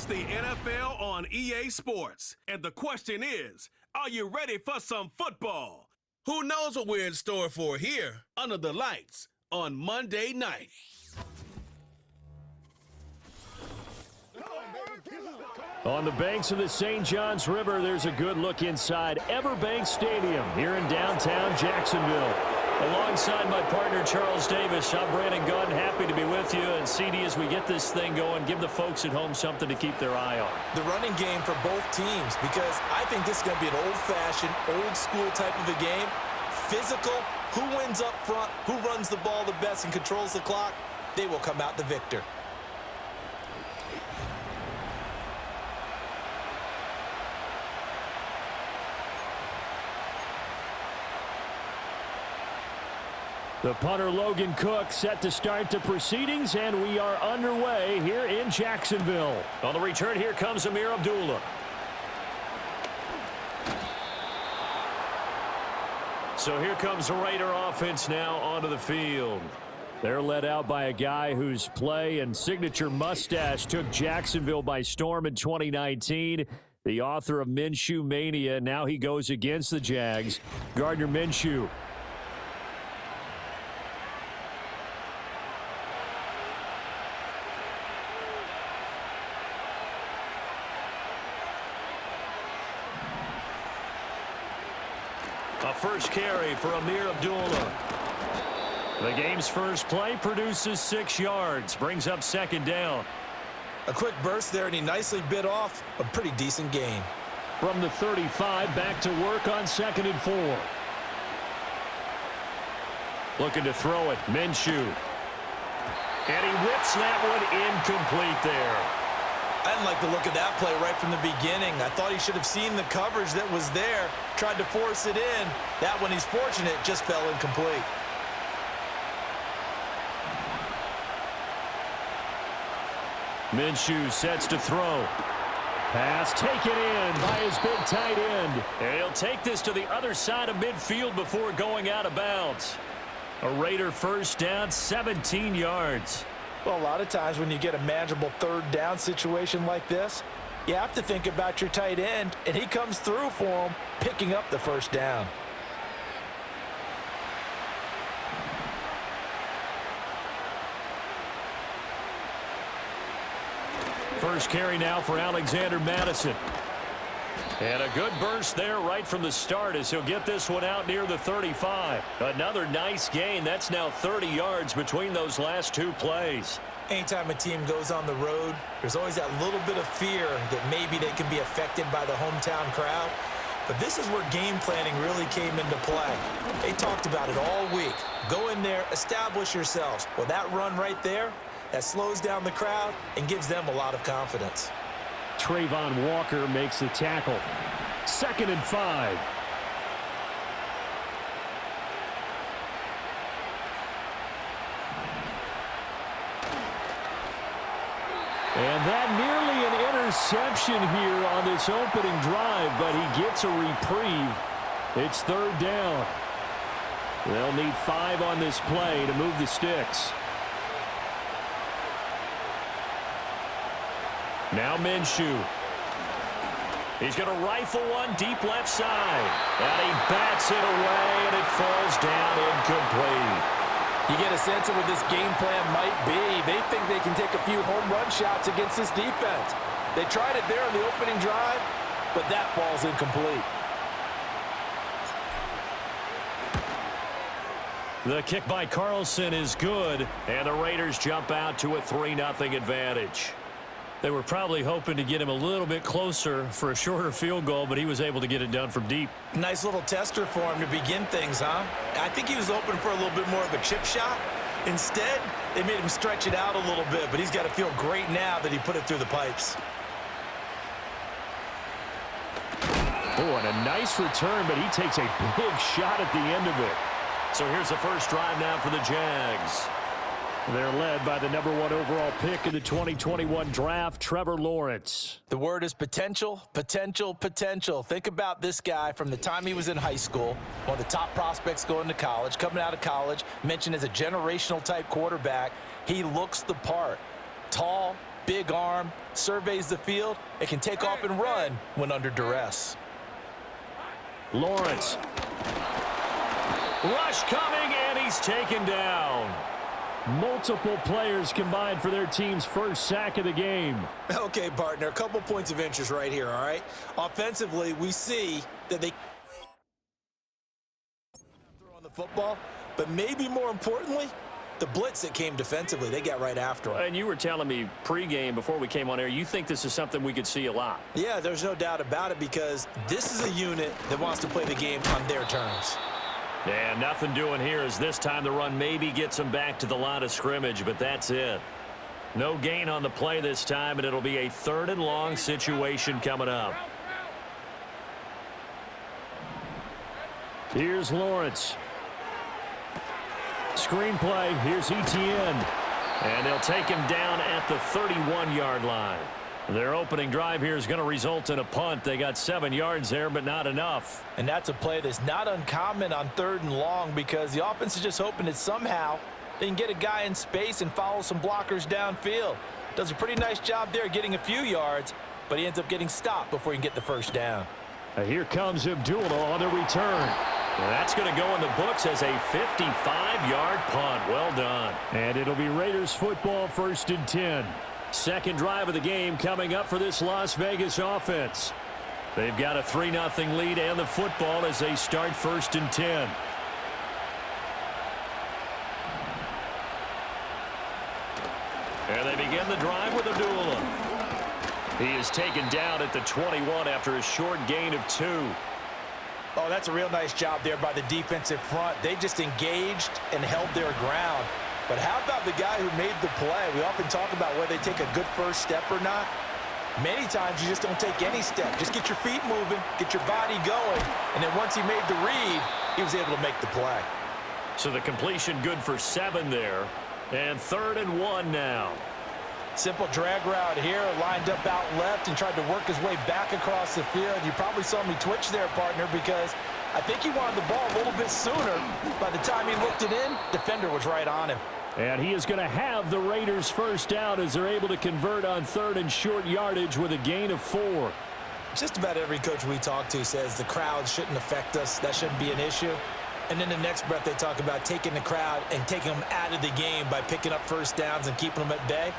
the NFL on EA Sports. And the question is, are you ready for some football? Who knows what we're in store for here under the lights on Monday night? On the banks of the St. Johns River, there's a good look inside Everbank Stadium here in downtown Jacksonville. Alongside my partner, Charles Davis, I'm Brandon Gunn, happy to be with you. And CD, as we get this thing going, give the folks at home something to keep their eye on. The running game for both teams, because I think this is going to be an old-fashioned, old-school type of a game. Physical, who wins up front, who runs the ball the best and controls the clock, they will come out the victor. The punter Logan Cook set to start the proceedings, and we are underway here in Jacksonville. On the return, here comes Amir Abdullah. So here comes the Raider offense now onto the field. They're led out by a guy whose play and signature mustache took Jacksonville by storm in 2019. The author of Minshew Mania. Now he goes against the Jags. Gardner Minshew. A first carry for Amir Abdullah. The game's first play produces 6 yards, brings up second down. A quick burst there, and he nicely bit off a pretty decent gain. From the 35, back to work on 2nd and 4. Looking to throw it, Minshew. And he whips that one incomplete there. I didn't like the look of that play right from the beginning. I thought he should have seen the coverage that was there, tried to force it in. That one, he's fortunate, just fell incomplete. Minshew sets to throw. Pass taken in by his big tight end. And he'll take this to the other side of midfield before going out of bounds. A Raider first down, 17 yards. Well, a lot of times when you get a manageable third down situation like this, you have to think about your tight end, and he comes through for him, picking up the first down. First carry now for Alexander Madison. And a good burst there right from the start as he'll get this one out near the 35. Another nice gain. That's now 30 yards between those last 2 plays. Anytime a team goes on the road, there's always that little bit of fear that maybe they can be affected by the hometown crowd. But this is where game planning really came into play. They talked about it all week. Go in there, establish yourselves. Well, that run right there, that slows down the crowd and gives them a lot of confidence. Trayvon Walker makes the tackle. 2nd and 5. And that nearly an interception here on this opening drive, but he gets a reprieve. It's 3rd down. They'll need 5 on this play to move the sticks. Now Minshew. He's going to rifle one deep left side. And he bats it away, and it falls down incomplete. You get a sense of what this game plan might be. They think they can take a few home run shots against this defense. They tried it there on the opening drive, but that falls incomplete. The kick by Carlson is good, and the Raiders jump out to a 3-0 advantage. They were probably hoping to get him a little bit closer for a shorter field goal, but he was able to get it done from deep. Nice little tester for him to begin things, huh? I think he was open for a little bit more of a chip shot. Instead, they made him stretch it out a little bit, but he's got to feel great now that he put it through the pipes. Oh, and a nice return, but he takes a big shot at the end of it. So here's the first drive now for the Jags. They're led by the #1 overall pick in the 2021 draft, Trevor Lawrence. The word is potential, potential, potential. Think about this guy from the time he was in high school, one of the top prospects going to college, coming out of college, mentioned as a generational type quarterback. He looks the part. Tall, big arm, surveys the field, and can take off and run when under duress. Lawrence. Rush coming, and he's taken down. Multiple players combined for their team's first sack of the game. Okay, partner, a couple points of interest right here, all right? Offensively, we see that they throw on the football, but maybe more importantly, the blitz that came defensively, they got right after him. And you were telling me pregame before we came on air, you think this is something we could see a lot. Yeah, there's no doubt about it because this is a unit that wants to play the game on their terms. And nothing doing here as this time the run maybe gets them back to the line of scrimmage, but that's it. No gain on the play this time, and it'll be a 3rd and long situation coming up. Here's Lawrence. Screenplay, here's Etienne. And they'll take him down at the 31-yard line. Their opening drive here is going to result in a punt. They got 7 yards there, but not enough. And that's a play that's not uncommon on 3rd and long because the offense is just hoping that somehow they can get a guy in space and follow some blockers downfield. Does a pretty nice job there getting a few yards, but he ends up getting stopped before he can get the first down. Here comes Abdullah on the return. And that's going to go in the books as a 55-yard punt. Well done. And it'll be Raiders football, 1st and 10. Second drive of the game coming up for this Las Vegas offense. They've got a 3-0 lead and the football as they start 1st and 10. And they begin the drive with Abdullah. He is taken down at the 21 after a short gain of 2. Oh, that's a real nice job there by the defensive front. They just engaged and held their ground. But how about the guy who made the play? We often talk about whether they take a good first step or not. Many times you just don't take any step. Just get your feet moving, get your body going, and then once he made the read, he was able to make the play. So the completion good for 7 there. And 3rd and 1 now. Simple drag route here, lined up out left and tried to work his way back across the field. You probably saw me twitch there, partner, because I think he wanted the ball a little bit sooner. By the time he looked it in, defender was right on him. And he is going to have the Raiders first down as they're able to convert on 3rd and short yardage with a gain of 4. Just about every coach we talk to says the crowd shouldn't affect us. That shouldn't be an issue. And then the next breath they talk about taking the crowd and taking them out of the game by picking up first downs and keeping them at bay.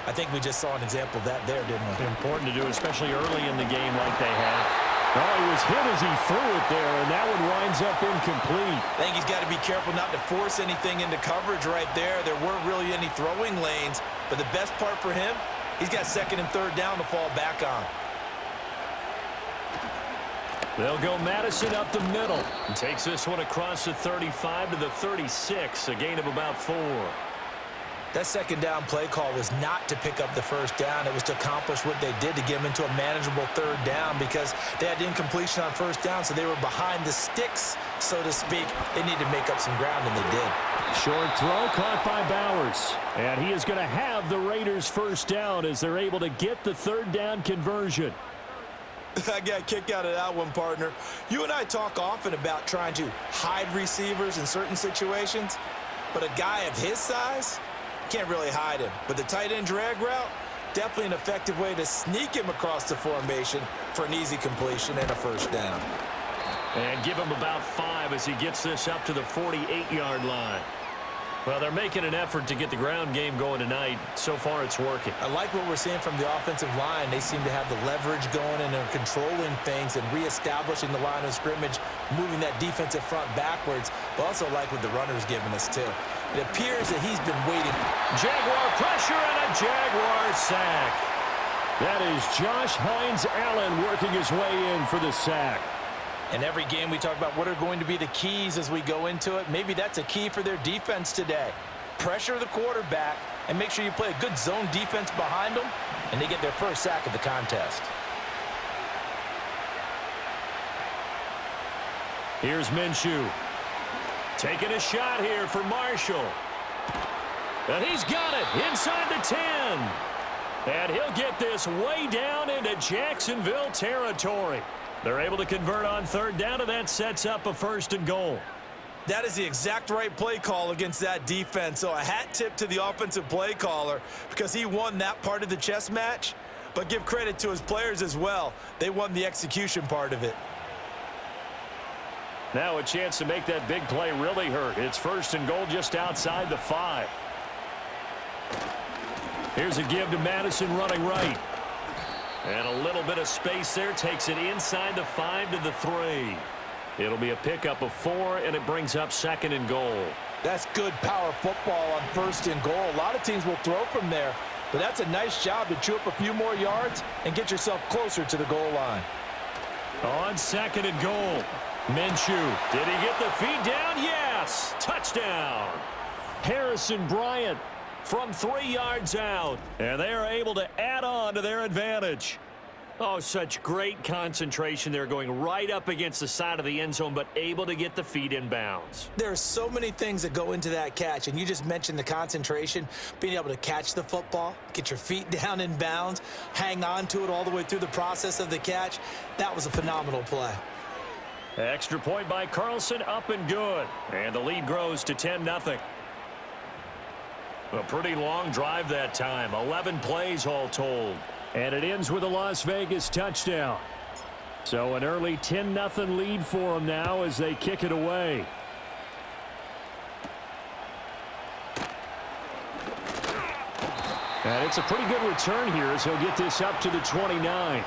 I think we just saw an example of that there, didn't we? Important to do, especially early in the game like they have. Oh, he was hit as he threw it there, and that one winds up incomplete. I think he's got to be careful not to force anything into coverage right there. There weren't really any throwing lanes, but the best part for him, he's got 2nd and 3rd down to fall back on. They'll go Madison up the middle. And takes this one across the 35 to the 36, a gain of about 4. That 2nd down play call was not to pick up the first down. It was to accomplish what they did to get them into a manageable 3rd down because they had incompletion on first down, so they were behind the sticks, so to speak. They needed to make up some ground, and they did. Short throw caught by Bowers. And he is going to have the Raiders first down as they're able to get the 3rd down conversion. I got a kick out of that one, partner. You and I talk often about trying to hide receivers in certain situations, but a guy of his size can't really hide him. But the tight end drag route, definitely an effective way to sneak him across the formation for an easy completion and a first down. And give him about 5 as he gets this up to the 48-yard line. Well, they're making an effort to get the ground game going tonight. So far, it's working. I like what we're seeing from the offensive line. They seem to have the leverage going and they're controlling things and reestablishing the line of scrimmage, moving that defensive front backwards, but also like what the runner's giving us, too. It appears that he's been waiting. Jaguar pressure and a Jaguar sack. That is Josh Hines-Allen working his way in for the sack. In every game we talk about what are going to be the keys as we go into it. Maybe that's a key for their defense today. Pressure the quarterback and make sure you play a good zone defense behind them, and they get their first sack of the contest. Here's Minshew. Taking a shot here for Marshall. And he's got it inside the 10. And he'll get this way down into Jacksonville territory. They're able to convert on 3rd down, and that sets up a 1st and goal. That is the exact right play call against that defense. So a hat tip to the offensive play caller because he won that part of the chess match. But give credit to his players as well. They won the execution part of it. Now a chance to make that big play really hurt. It's 1st and goal just outside the 5. Here's a give to Madison running right. And a little bit of space there. Takes it inside the 5 to the 3. It'll be a pickup of 4, and it brings up 2nd and goal. That's good power football on 1st and goal. A lot of teams will throw from there, but that's a nice job to chew up a few more yards and get yourself closer to the goal line. On 2nd and goal, Minshew. Did he get the feed down? Yes! Touchdown! Harrison Bryant from 3 yards out, and they are able to add on to their advantage. Oh, such great concentration. They're going right up against the side of the end zone, but able to get the feet in bounds. There are so many things that go into that catch, and you just mentioned the concentration, being able to catch the football, get your feet down in bounds, hang on to it all the way through the process of the catch. That was a phenomenal play. Extra point by Carlson, up and good. And the lead grows to 10-0. A pretty long drive that time, 11 plays all told. And it ends with a Las Vegas touchdown. So an early 10-0 lead for them now as they kick it away. And it's a pretty good return here as he'll get this up to the 29.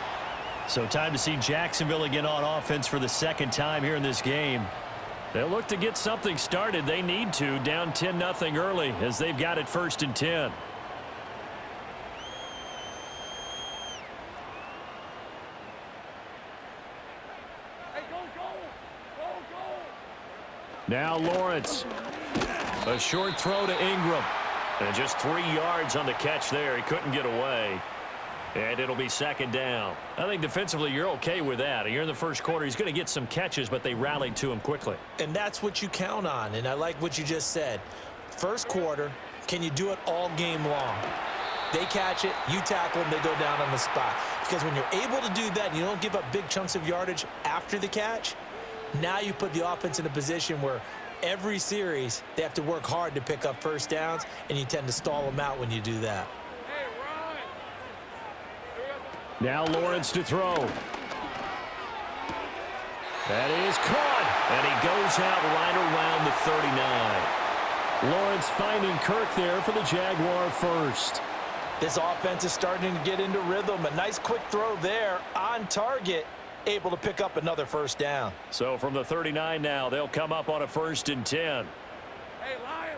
So time to see Jacksonville again on offense for the 2nd time here in this game. They'll look to get something started. They need to, down 10-0 early as they've got it 1st and 10. Now Lawrence. A short throw to Ingram. And just 3 yards on the catch there. He couldn't get away. And it'll be 2nd down. I think defensively you're okay with that. You're in the 1st quarter. He's going to get some catches, but they rallied to him quickly. And that's what you count on. And I like what you just said. 1st quarter, can you do it all game long? They catch it, you tackle them, they go down on the spot. Because when you're able to do that and you don't give up big chunks of yardage after the catch, now you put the offense in a position where every series they have to work hard to pick up 1st downs, and you tend to stall them out when you do that. Now Lawrence to throw. That is caught, and he goes out right around the 39. Lawrence finding Kirk there for the Jaguar 1st. This offense is starting to get into rhythm. A nice quick throw there on target, able to pick up another 1st down. So from the 39 now, they'll come up on a 1st and 10. Hey, Lion!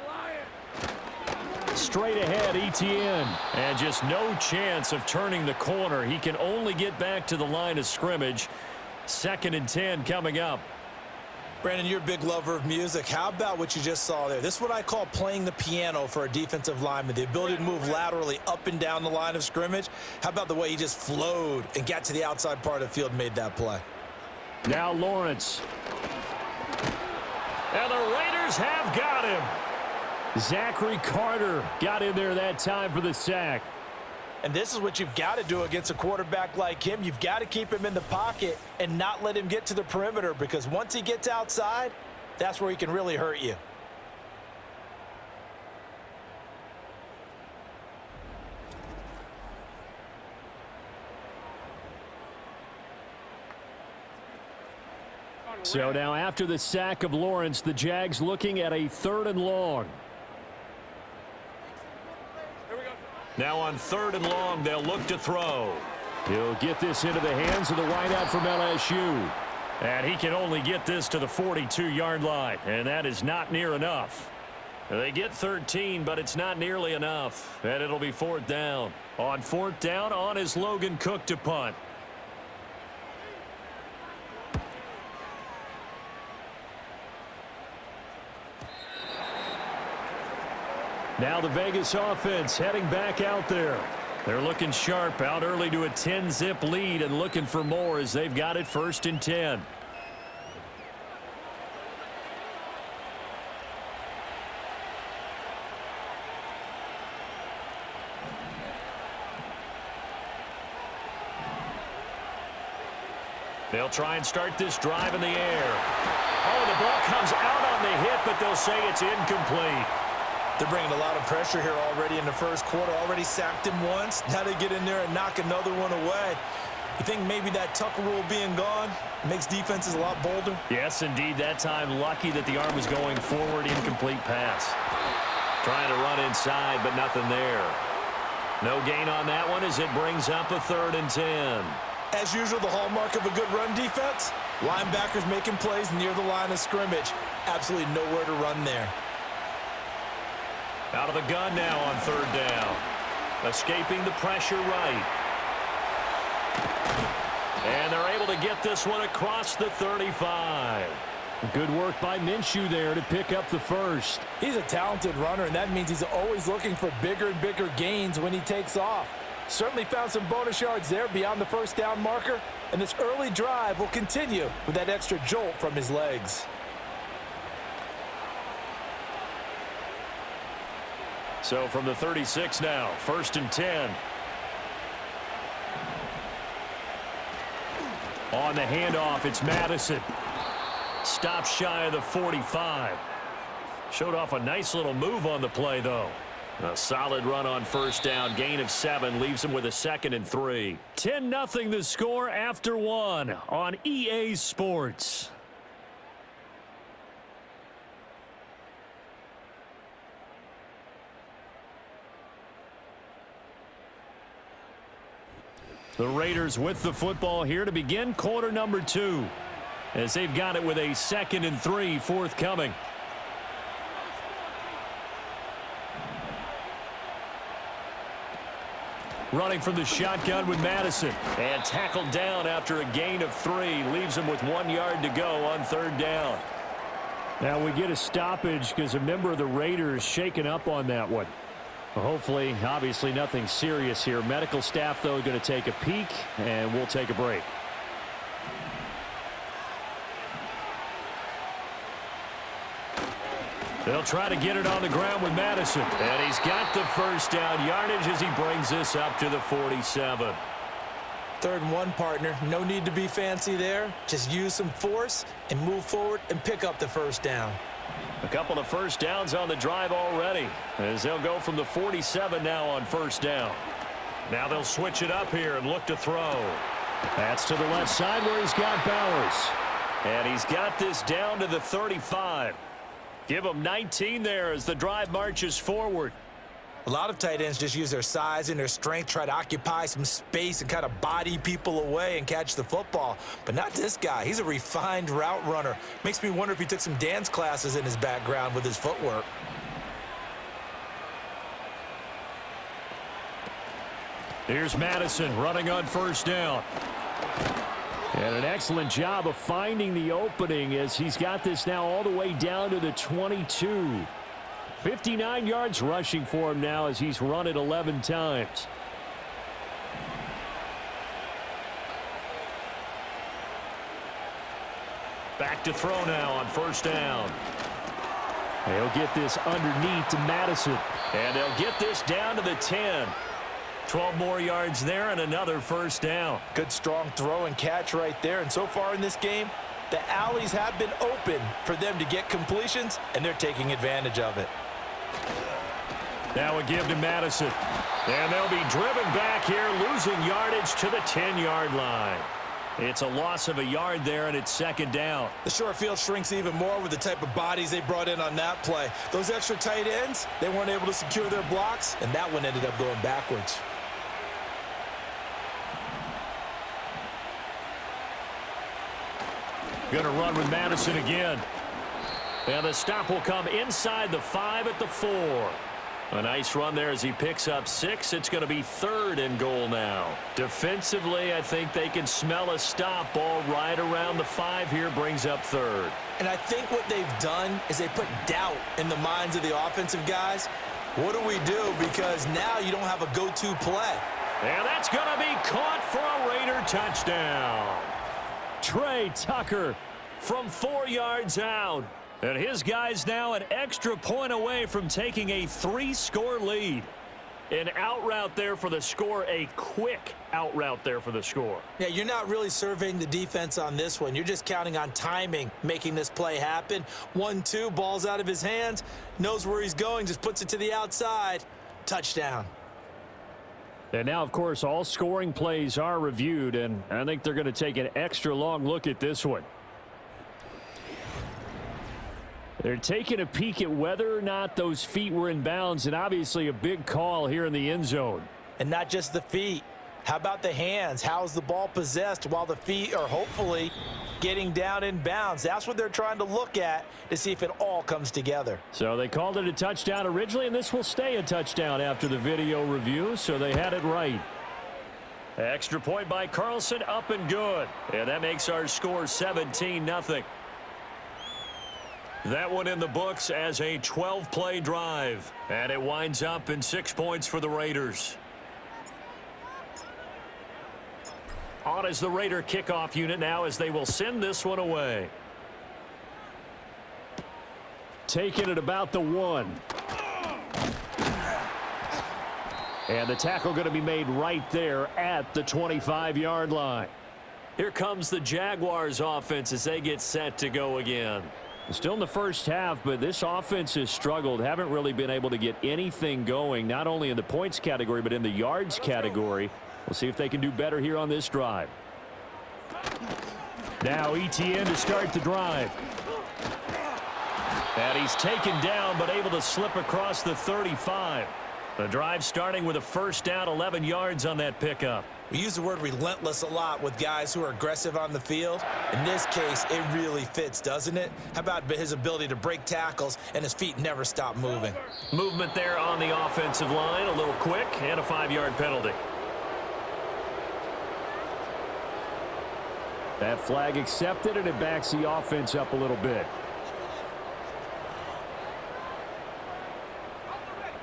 Straight ahead, Etienne. And just no chance of turning the corner. He can only get back to the line of scrimmage. 2nd and 10 coming up. Brandon, you're a big lover of music. How about what you just saw there? This is what I call playing the piano for a defensive lineman. The ability to move laterally up and down the line of scrimmage. How about the way he just flowed and got to the outside part of the field and made that play? Now Lawrence. And the Raiders have got him. Zachary Carter got in there that time for the sack. And this is what you've got to do against a quarterback like him. You've got to keep him in the pocket and not let him get to the perimeter, because once he gets outside, that's where he can really hurt you. So now after the sack of Lawrence, the Jags looking at a 3rd and long. Now on 3rd and long, they'll look to throw. He'll get this into the hands of the wideout from LSU. And he can only get this to the 42-yard line, and that is not near enough. They get 13, but it's not nearly enough, and it'll be 4th down. On 4th down, on is Logan Cook to punt. Now the Vegas offense heading back out there. They're looking sharp, out early to a 10-zip lead and looking for more as they've got it 1st and 10. They'll try and start this drive in the air. Oh, the ball comes out on the hit, but they'll say it's incomplete. They're bringing a lot of pressure here already in the first quarter. Already sacked him once. Now they get in there and knock another one away. You think maybe that Tucker rule being gone makes defenses a lot bolder? Yes, indeed. That time, lucky that the arm was going forward. Incomplete pass. Trying to run inside, but nothing there. No gain on that one as it brings up a 3rd and 10. As usual, the hallmark of a good run defense, linebackers making plays near the line of scrimmage. Absolutely nowhere to run there. Out of the gun now on 3rd down. Escaping the pressure right. And they're able to get this one across the 35. Good work by Minshew there to pick up the first. He's a talented runner, and that means he's always looking for bigger and bigger gains when he takes off. Certainly found some bonus yards there beyond the first down marker, and this early drive will continue with that extra jolt from his legs. So from the 36 now, 1st and 10. On the handoff, it's Madison. Stops shy of the 45. Showed off a nice little move on the play, though. A solid run on 1st down. Gain of 7 leaves him with a 2nd and 3. 10-0 the score after 1 on EA Sports. The Raiders with the football here to begin quarter number 2. As they've got it with a 2nd and 3 forthcoming. Running from the shotgun with Madison. And tackled down after a gain of 3. Leaves him with 1 yard to go on 3rd down. Now we get a stoppage because a member of the Raiders shaken up on that one. Hopefully, obviously nothing serious here. Medical staff, though, going to take a peek, and we'll take a break. They'll try to get it on the ground with Madison. And he's got the first down yardage as he brings this up to the 47. 3rd and 1, partner. No need to be fancy there. Just use some force and move forward and pick up the first down. A couple of first downs on the drive already as they'll go from the 47 now on 1st down. Now they'll switch it up here and look to throw. That's to the left side where he's got Bowers. And he's got this down to the 35. Give him 19 there as the drive marches forward. A lot of tight ends just use their size and their strength, try to occupy some space and kind of body people away and catch the football. But not this guy. He's a refined route runner. Makes me wonder if he took some dance classes in his background with his footwork. Here's Madison running on 1st down. And an excellent job of finding the opening as he's got this now all the way down to the 22. 59 yards rushing for him now as he's run it 11 times. Back to throw now on 1st down. They'll get this underneath to Madison. And they'll get this down to the 10. 12 more yards there and another 1st down. Good strong throw and catch right there. And so far in this game, the alleys have been open for them to get completions, and they're taking advantage of it. Now a give to Madison. And they'll be driven back here, losing yardage to the 10-yard line. It's a loss of a yard there, and it's 2nd down. The short field shrinks even more with the type of bodies they brought in on that play. Those extra tight ends, they weren't able to secure their blocks, and that one ended up going backwards. Going to run with Madison again. And the stop will come inside the 5 at the 4. A nice run there as he picks up 6. It's going to be 3rd and goal now. Defensively, I think they can smell a stop. Ball right around the 5 here, brings up 3rd. And I think what they've done is they put doubt in the minds of the offensive guys. What do we do? Because now you don't have a go-to play. And that's going to be caught for a Raider touchdown. Trey Tucker from 4 yards out. And his guys now an extra point away from taking a 3-score lead. An out route there for the score, a quick out route there for the score. Yeah, you're not really surveying the defense on this one. You're just counting on timing, making this play happen. 1-2, ball's out of his hands, knows where he's going, just puts it to the outside. Touchdown. And now, of course, all scoring plays are reviewed, and I think they're going to take an extra long look at this one. They're taking a peek at whether or not those feet were in bounds, and obviously a big call here in the end zone. And not just the feet. How about the hands? How's the ball possessed while the feet are hopefully getting down in bounds? That's what they're trying to look at to see if it all comes together. So they called it a touchdown originally, and this will stay a touchdown after the video review, so they had it right. Extra point by Carlson, up and good. And that makes our score 17-0. That one in the books as a 12-play drive. And it winds up in 6 points for the Raiders. On is the Raider kickoff unit now as they will send this one away. Taking it about the 1. And the tackle going to be made right there at the 25-yard line. Here comes the Jaguars offense as they get set to go again. Still in the first half, but this offense has struggled. Haven't really been able to get anything going, not only in the points category, but in the yards category. We'll see if they can do better here on this drive. Now Etienne to start the drive. And he's taken down, but able to slip across the 35. The drive starting with a first down, 11 yards on that pickup. We use the word relentless a lot with guys who are aggressive on the field. In this case, it really fits, doesn't it? How about his ability to break tackles and his feet never stop moving? Movement there on the offensive line, a little quick, and a 5-yard penalty. That flag accepted, and it backs the offense up a little bit.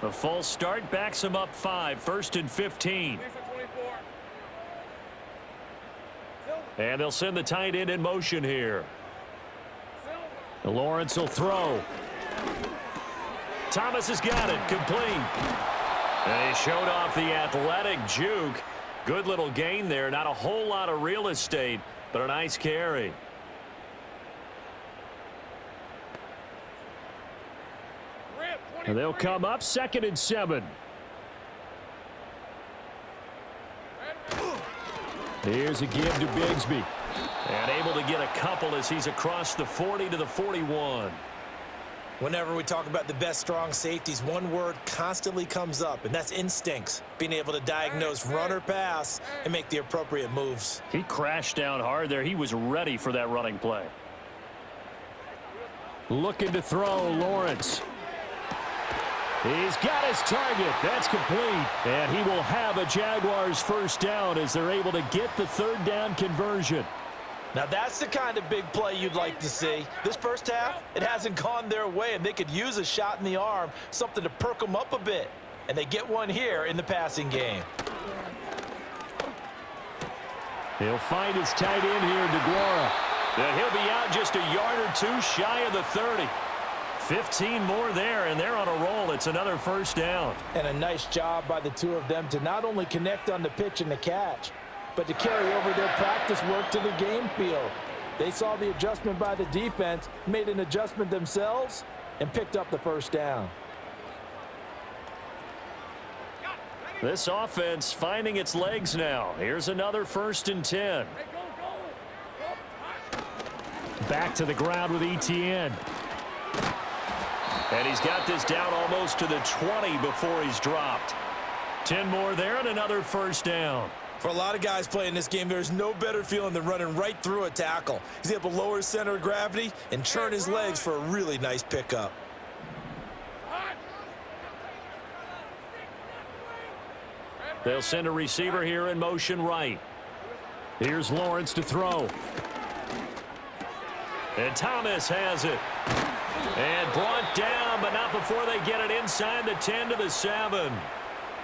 The false start backs him up 5, 1st and 15. And they'll send the tight end in motion here. Lawrence will throw. Thomas has got it, complete. And he showed off the athletic juke. Good little gain there, not a whole lot of real estate, but a nice carry. And they'll come up 2nd and 7. Here's a give to Bigsby. And able to get a couple as he's across the 40 to the 41. Whenever we talk about the best strong safeties, one word constantly comes up, and that's instincts. Being able to diagnose run or pass and make the appropriate moves. He crashed down hard there. He was ready for that running play. Looking to throw, Lawrence. He's got his target. That's complete. And he will have a Jaguars first down as they're able to get the 3rd down conversion. Now that's the kind of big play you'd like to see. This first half, it hasn't gone their way, and they could use a shot in the arm, something to perk them up a bit. And they get one here in the passing game. He'll find his tight end here, DeGuara. And he'll be out just a yard or 2 shy of the 30. 15 more there, and they're on a roll. It's another first down. And a nice job by the two of them to not only connect on the pitch and the catch, but to carry over their practice work to the game field. They saw the adjustment by the defense, made an adjustment themselves, and picked up the first down. This offense finding its legs now. Here's another 1st and 10. Back to the ground with Etienne. And he's got this down almost to the 20 before he's dropped. 10 more there and another first down. For a lot of guys playing this game, there's no better feeling than running right through a tackle. He's able to lower his center of gravity and churn his legs for a really nice pickup. They'll send a receiver here in motion right. Here's Lawrence to throw. And Thomas has it. And brought down, but not before they get it inside the 10 to the 7.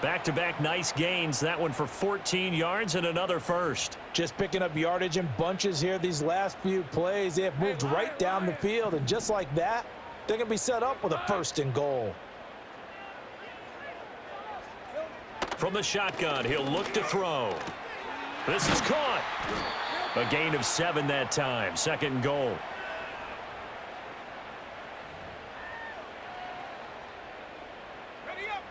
Back-to-back nice gains. That one for 14 yards and another first. Just picking up yardage in bunches here these last few plays. They have moved right down the field, and just like that, they're going to be set up with a 1st and goal. From the shotgun, he'll look to throw. This is caught. A gain of 7 that time. 2nd and goal. Ready up.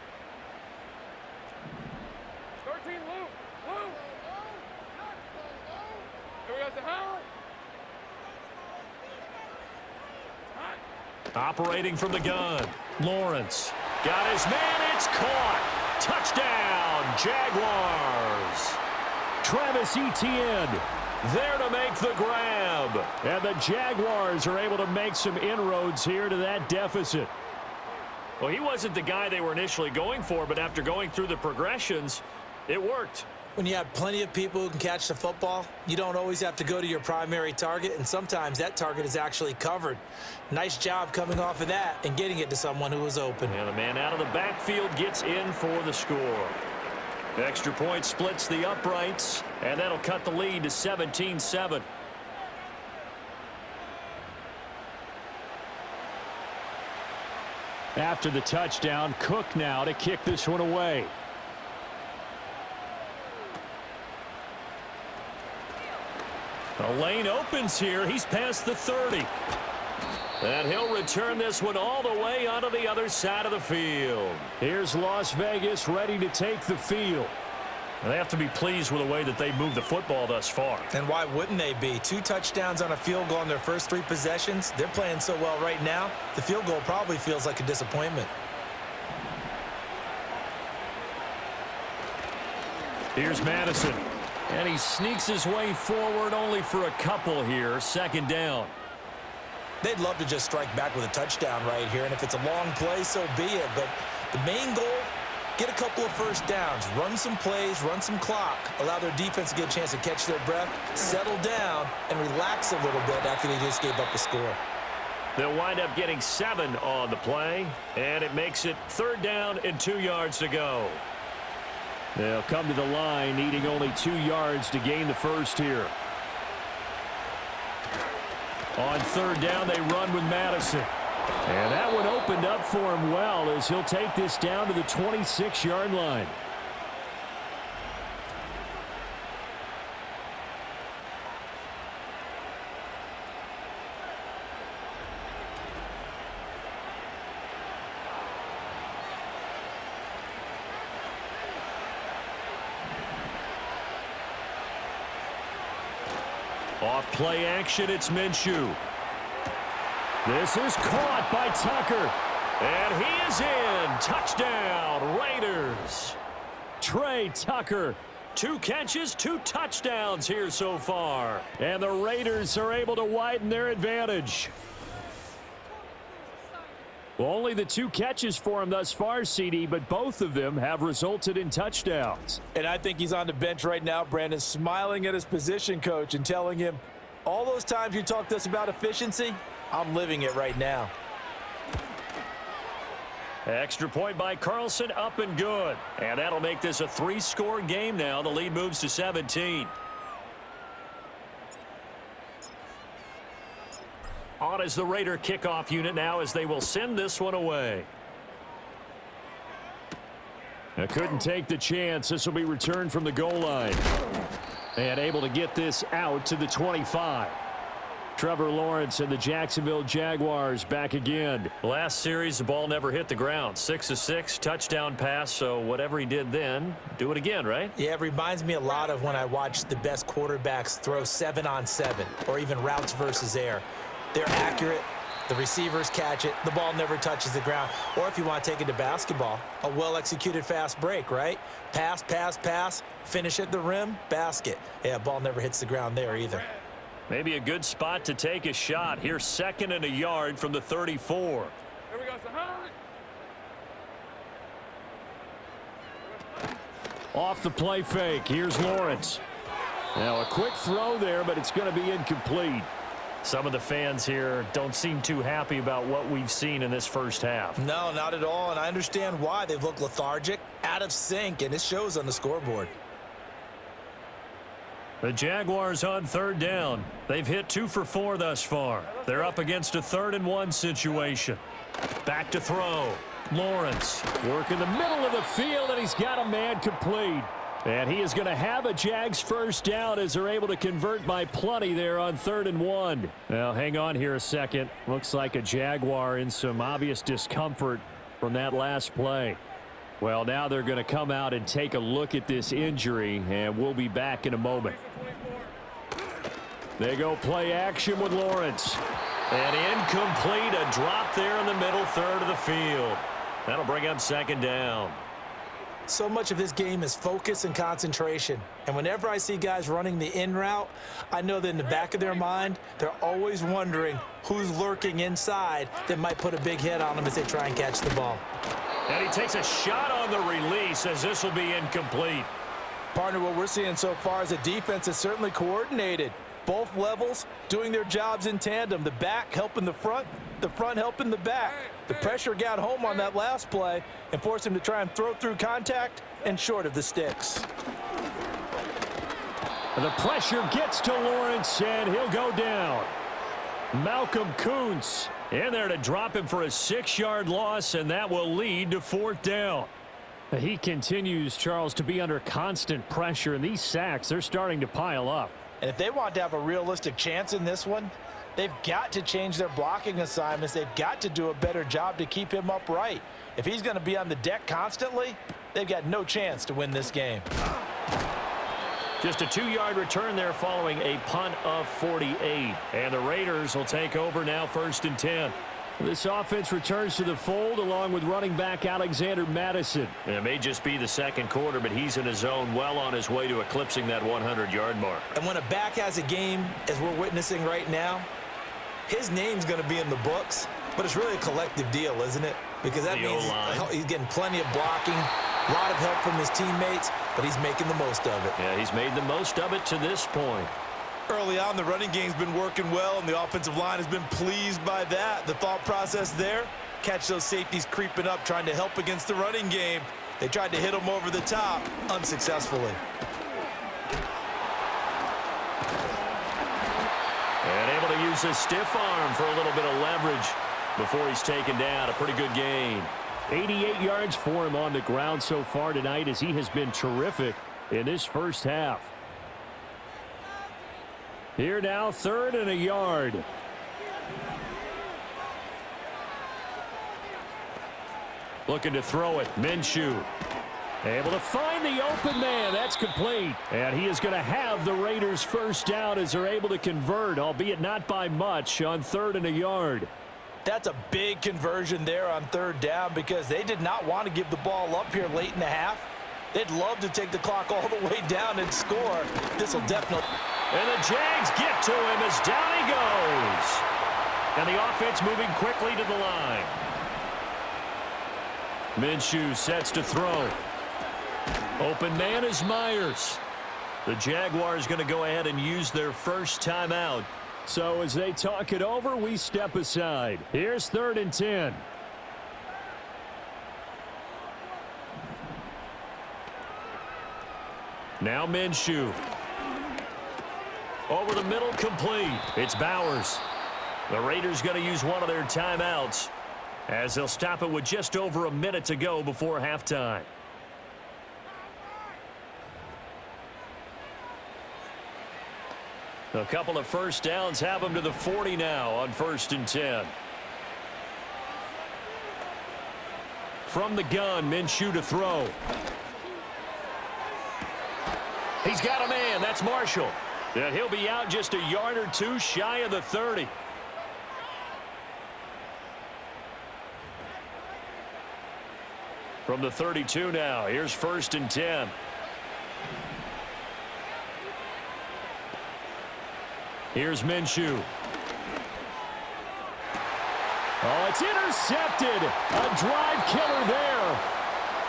13, Lou. Here we go, Sahara. Operating from the gun. Lawrence got his man. It's caught. Touchdown, Jaguars. Travis Etienne there to make the grab. And the Jaguars are able to make some inroads here to that deficit. Well, he wasn't the guy they were initially going for, but after going through the progressions, it worked. When you have plenty of people who can catch the football, you don't always have to go to your primary target, and sometimes that target is actually covered. Nice job coming off of that and getting it to someone who was open. And the man out of the backfield gets in for the score. The extra point splits the uprights, and that'll cut the lead to 17-7. After the touchdown, Cook now to kick this one away. The lane opens here. He's past the 30. And he'll return this one all the way onto the other side of the field. Here's Las Vegas ready to take the field. And they have to be pleased with the way that they moved the football thus far. And why wouldn't they be? 2 touchdowns on a field goal in their first 3 possessions. They're playing so well right now, the field goal probably feels like a disappointment. Here's Madison. And he sneaks his way forward only for a couple here. 2nd down. They'd love to just strike back with a touchdown right here, and if it's a long play, so be it. But the main goal, get a couple of first downs, run some plays, run some clock, allow their defense to get a chance to catch their breath, settle down, and relax a little bit after they just gave up the score. They'll wind up getting 7 on the play, and it makes it 3rd down and 2 yards to go. They'll come to the line, needing only 2 yards to gain the first here. On 3rd down, they run with Madison. And that one opened up for him well as he'll take this down to the 26-yard line. Off play action, it's Minshew. This is caught by Tucker. And he is in. Touchdown, Raiders. Trey Tucker. 2 catches, 2 touchdowns here so far. And the Raiders are able to widen their advantage. Well, only the 2 catches for him thus far, CD, but both of them have resulted in touchdowns. And I think he's on the bench right now, Brandon, smiling at his position coach and telling him, all those times you talked to us about efficiency, I'm living it right now. Extra point by Carlson, up and good. And that'll make this a 3-score game now. The lead moves to 17. On is the Raider kickoff unit now as they will send this one away. Couldn't take the chance. This will be returned from the goal line. And able to get this out to the 25. Trevor Lawrence and the Jacksonville Jaguars back again. Last series, the ball never hit the ground. 6 of 6, touchdown pass. So whatever he did then, do it again, right? Yeah, it reminds me a lot of when I watched the best quarterbacks throw 7-on-7 or even routes versus air. They're accurate. The receivers catch it. The ball never touches the ground. Or if you want to take it to basketball, a well-executed fast break, right? Pass, pass, pass, finish at the rim, basket. Yeah, ball never hits the ground there either. Maybe a good spot to take a shot. Here's 2nd and a yard from the 34. Here we go, Sahara. Off the play fake. Here's Lawrence. Now a quick throw there, but it's going to be incomplete. Some of the fans here don't seem too happy about what we've seen in this first half. No, not at all, and I understand why. They've looked lethargic, out of sync, and it shows on the scoreboard. The Jaguars on 3rd down. They've hit 2 for 4 thus far. They're up against a 3rd and 1 situation. Back to throw. Lawrence working the middle of the field, and he's got a man complete. And he is going to have a Jags first down as they're able to convert by plenty there on 3rd and 1. Now, hang on here a second. Looks like a Jaguar in some obvious discomfort from that last play. Well, now they're going to come out and take a look at this injury, and we'll be back in a moment. They go play action with Lawrence. And incomplete, a drop there in the middle third of the field. That'll bring up 2nd down. So much of this game is focus and concentration. And whenever I see guys running the in route, I know that in the back of their mind, they're always wondering who's lurking inside that might put a big hit on them as they try and catch the ball. And he takes a shot on the release as this will be incomplete. Partner, what we're seeing so far is a defense that's certainly coordinated. Both levels doing their jobs in tandem. The back helping the front helping the back. The pressure got home on that last play and forced him to try and throw through contact and short of the sticks. The pressure gets to Lawrence, and he'll go down. Malcolm Kuntz in there to drop him for a 6-yard loss, and that will lead to 4th down. He continues, Charles, to be under constant pressure, and these sacks, they're starting to pile up. And if they want to have a realistic chance in this one, they've got to change their blocking assignments. They've got to do a better job to keep him upright. If he's going to be on the deck constantly, they've got no chance to win this game. Just a 2-yard return there following a punt of 48. And the Raiders will take over now 1st and 10. This offense returns to the fold along with running back Alexander Madison. And it may just be the 2nd quarter, but he's in his zone, well on his way to eclipsing that 100-yard mark. And when a back has a game, as we're witnessing right now, his name's going to be in the books, but it's really a collective deal, isn't it? Because that means he's getting plenty of blocking, a lot of help from his teammates, but he's making the most of it. Yeah, he's made the most of it to this point. Early on, the running game's been working well, and the offensive line has been pleased by that. The thought process there, catch those safeties creeping up, trying to help against the running game. They tried to hit him over the top, unsuccessfully. And able to use his stiff arm for a little bit of leverage before he's taken down. A pretty good gain. 88 yards for him on the ground so far tonight as he has been terrific in this first half. Here now, 3rd and a yard. Looking to throw it. Minshew. Able to find the open man. That's complete. And he is going to have the Raiders first down as they're able to convert, albeit not by much, on 3rd and a yard. That's a big conversion there on 3rd down because they did not want to give the ball up here late in the half. They'd love to take the clock all the way down and score. This will definitely... And the Jags get to him as down he goes. And the offense moving quickly to the line. Minshew sets to throw. Open man is Myers. The Jaguars going to go ahead and use their first timeout. So as they talk it over, we step aside. Here's 3rd and 10. Now Minshew. Over the middle, complete. It's Bowers. The Raiders going to use one of their timeouts as they'll stop it with just over a minute to go before halftime. A couple of first downs have them to the 40 now on 1st and 10. From the gun, Minshew to throw. He's got a man. That's Marshall. And he'll be out just a yard or two shy of the 30. From the 32 now, here's 1st and 10. Here's Minshew. Oh, it's intercepted. A drive killer there.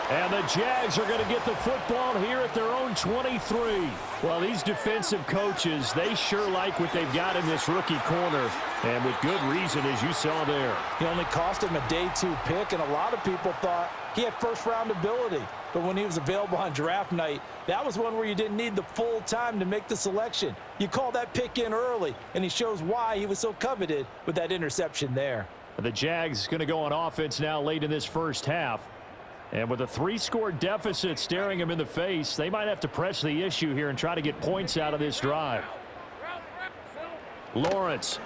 And the Jags are going to get the football here at their own 23. Well, these defensive coaches, they sure like what they've got in this rookie corner. And with good reason, as you saw there. He only cost him a day 2 pick, and a lot of people thought he had first-round ability. But when he was available on draft night, that was one where you didn't need the full time to make the selection. You call that pick in early, and he shows why he was so coveted with that interception there. The Jags going to go on offense now late in this first half. And with a 3-score deficit staring them in the face, they might have to press the issue here and try to get points out of this drive. Lawrence.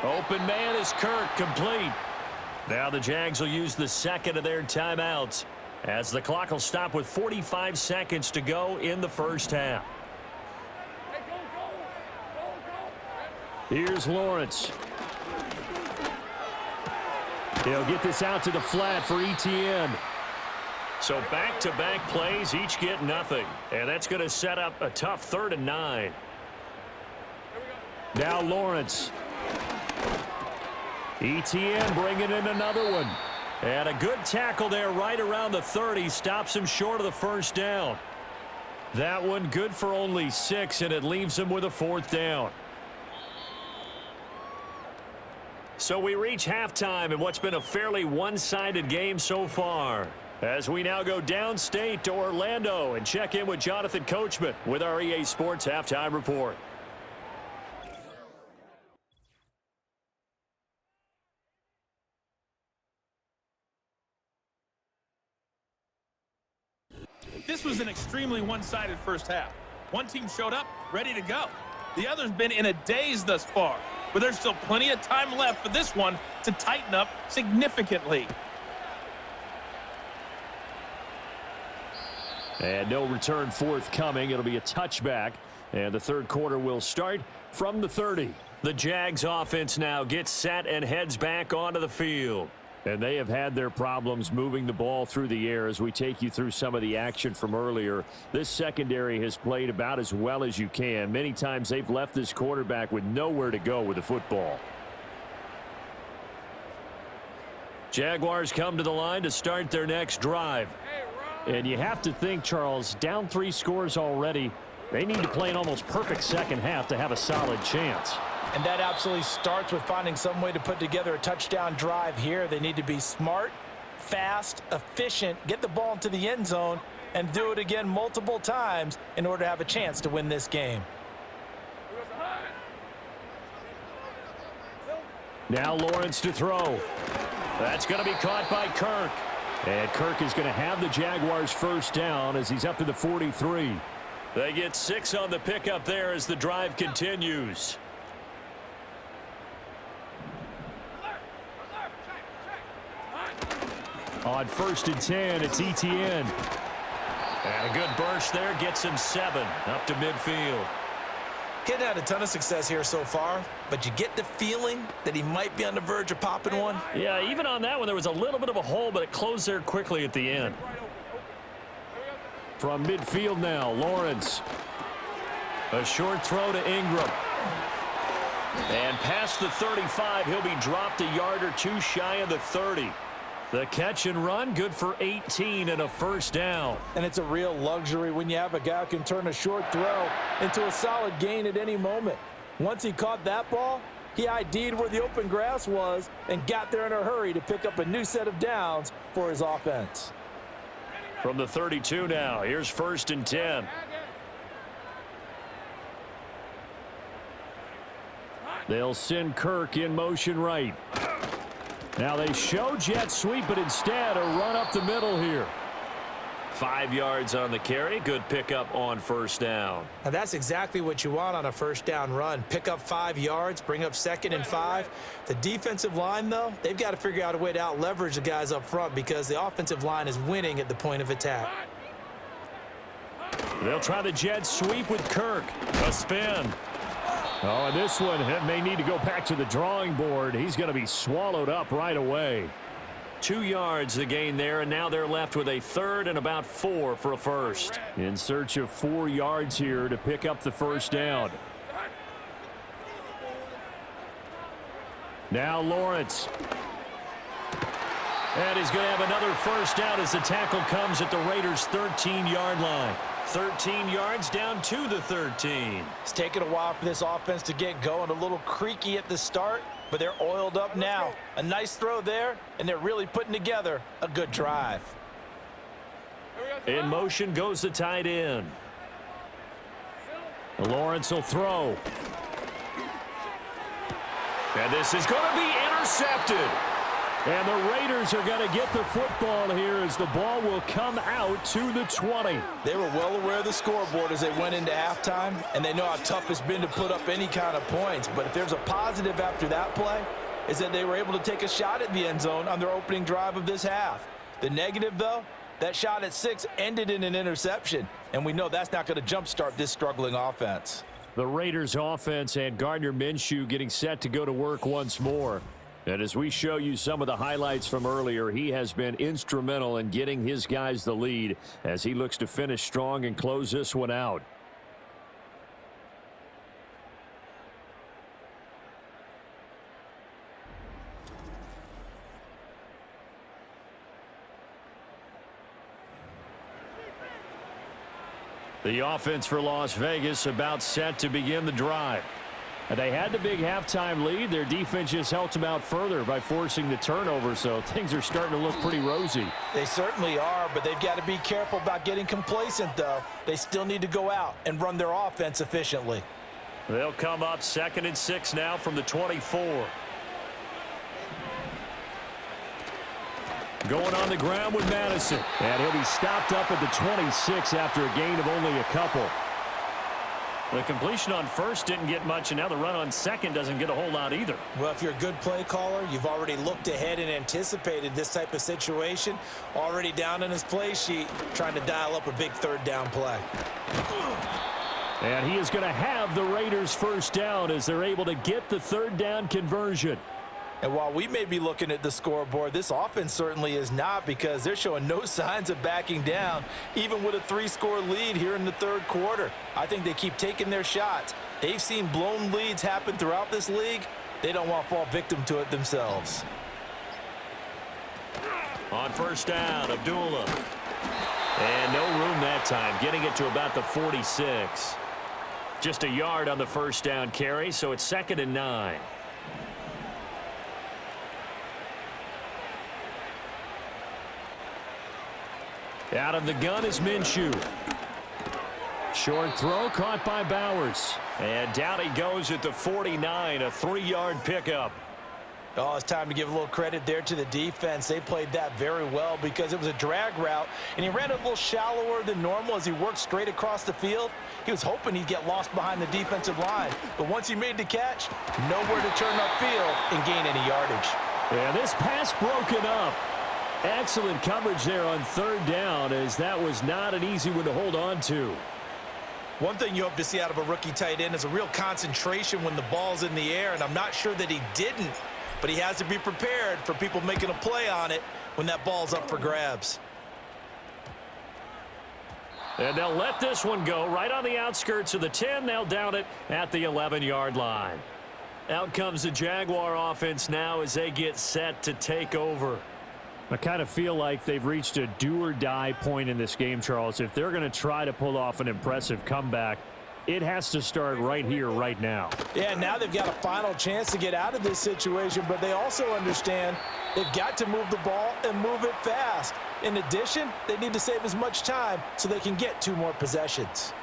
Open man is Kirk, complete. Now the Jags will use the second of their timeouts as the clock will stop with 45 seconds to go in the first half. Here's Lawrence. He'll get this out to the flat for ETN. So back-to-back plays, each get nothing. And that's going to set up a tough 3rd and 9. Now Lawrence. ETN bringing in another one. And a good tackle there right around the 30. Stops him short of the first down. That one good for only 6, and it leaves him with a 4th down. So we reach halftime in what's been a fairly one-sided game so far. As we now go downstate to Orlando and check in with Jonathan Coachman with our EA Sports Halftime Report. This was an extremely one-sided first half. One team showed up, ready to go. The other's been in a daze thus far, but there's still plenty of time left for this one to tighten up significantly. And no return forthcoming. It'll be a touchback, and the third quarter will start from the 30. The Jags offense now gets set and heads back onto the field. And they have had their problems moving the ball through the air as we take you through some of the action from earlier. This secondary has played about as well as you can. Many times they've left this quarterback with nowhere to go with the football. Jaguars come to the line to start their next drive. And you have to think, Charles, down 3 scores already. They need to play an almost perfect second half to have a solid chance. And that absolutely starts with finding some way to put together a touchdown drive here. They need to be smart, fast, efficient, get the ball into the end zone, and do it again multiple times in order to have a chance to win this game. Now Lawrence to throw. That's going to be caught by Kirk. And Kirk is going to have the Jaguars first down as he's up to the 43. They get 6 on the pickup there as the drive continues. On 1st and 10, it's ETN. And a good burst there gets him 7 up to midfield. Getting had a ton of success here so far, but you get the feeling that he might be on the verge of popping one. Yeah, even on that one, there was a little bit of a hole, but it closed there quickly at the end. From midfield now, Lawrence. A short throw to Ingram. And past the 35, he'll be dropped a yard or 2 shy of the 30. The catch and run, good for 18 and a first down. And it's a real luxury when you have a guy who can turn a short throw into a solid gain at any moment. Once he caught that ball, he ID'd where the open grass was and got there in a hurry to pick up a new set of downs for his offense. From the 32 now, here's 1st and 10. They'll send Kirk in motion right. Now they show jet sweep, but instead a run up the middle here. 5 yards on the carry. Good pickup on first down. Now that's exactly what you want on a first down run. Pick up 5 yards, bring up 2nd and 5. The defensive line, though, they've got to figure out a way to out-leverage the guys up front because the offensive line is winning at the point of attack. They'll try the jet sweep with Kirk. A spin. Oh, and this one may need to go back to the drawing board. He's going to be swallowed up right away. 2 yards the gain there, and now they're left with a 3rd and about 4 for a first. In search of 4 yards here to pick up the first down. Now Lawrence. And he's going to have another first down as the tackle comes at the Raiders' 13-yard line. 13 yards down to the 13. It's taken a while for this offense to get going. A little creaky at the start, but they're oiled up now. A nice throw there, and they're really putting together a good drive. In motion goes the tight end. And this is going to be intercepted. And the Raiders are going to get the football here as the ball will come out to the 20. They were well aware of the scoreboard as they went into halftime, and they know how tough it's been to put up any kind of points. But if there's a positive after that play, is that they were able to take a shot at the end zone on their opening drive of this half. The negative, though, that shot at 6 ended in an interception, and we know that's not going to jumpstart this struggling offense. The Raiders offense and Gardner Minshew getting set to go to work once more. And as we show you some of the highlights from earlier, he has been instrumental in getting his guys the lead as he looks to finish strong and close this one out. The offense for Las Vegas about set to begin the drive. They had the big halftime lead. Their defense just helped them out further by forcing the turnover, so things are starting to look pretty rosy. They certainly are, but they've got to be careful about getting complacent, though. They still need to go out and run their offense efficiently. They'll come up 2nd and 6 now from the 24. Going on the ground with Madison. And he'll be stopped up at the 26 after a gain of only a couple. The completion on first didn't get much, and now the run on second doesn't get a whole lot either. Well, if you're a good play caller, you've already looked ahead and anticipated this type of situation. Already down in his play sheet, trying to dial up a big 3rd down play. And he is going to have the Raiders first down as they're able to get the 3rd down conversion. And while we may be looking at the scoreboard, this offense certainly is not, because they're showing no signs of backing down, even with a 3-score lead here in the 3rd quarter. I think they keep taking their shots. They've seen blown leads happen throughout this league. They don't want to fall victim to it themselves. On first down, Abdullah. And no room that time, getting it to about the 46. Just a yard on the first down carry, so it's 2nd and 9. Out of the gun is Minshew. Short throw caught by Bowers. And down he goes at the 49, a 3-yard pickup. Oh, it's time to give a little credit there to the defense. They played that very well because it was a drag route, and he ran a little shallower than normal as he worked straight across the field. He was hoping he'd get lost behind the defensive line, but once he made the catch, nowhere to turn upfield and gain any yardage. Yeah, this pass broken up. Excellent coverage there on 3rd down, as that was not an easy one to hold on to. One thing you hope to see out of a rookie tight end is a real concentration when the ball's in the air, and I'm not sure that he didn't, but he has to be prepared for people making a play on it when that ball's up for grabs. And they'll let this one go right on the outskirts of the 10. They'll down it at the 11-yard line. Out comes the Jaguar offense now as they get set to take over. I kind of feel like they've reached a do-or-die point in this game, Charles. If they're going to try to pull off an impressive comeback, it has to start right here, right now. Yeah, now they've got a final chance to get out of this situation, but they also understand they've got to move the ball and move it fast. In addition, they need to save as much time so they can get 2 more possessions.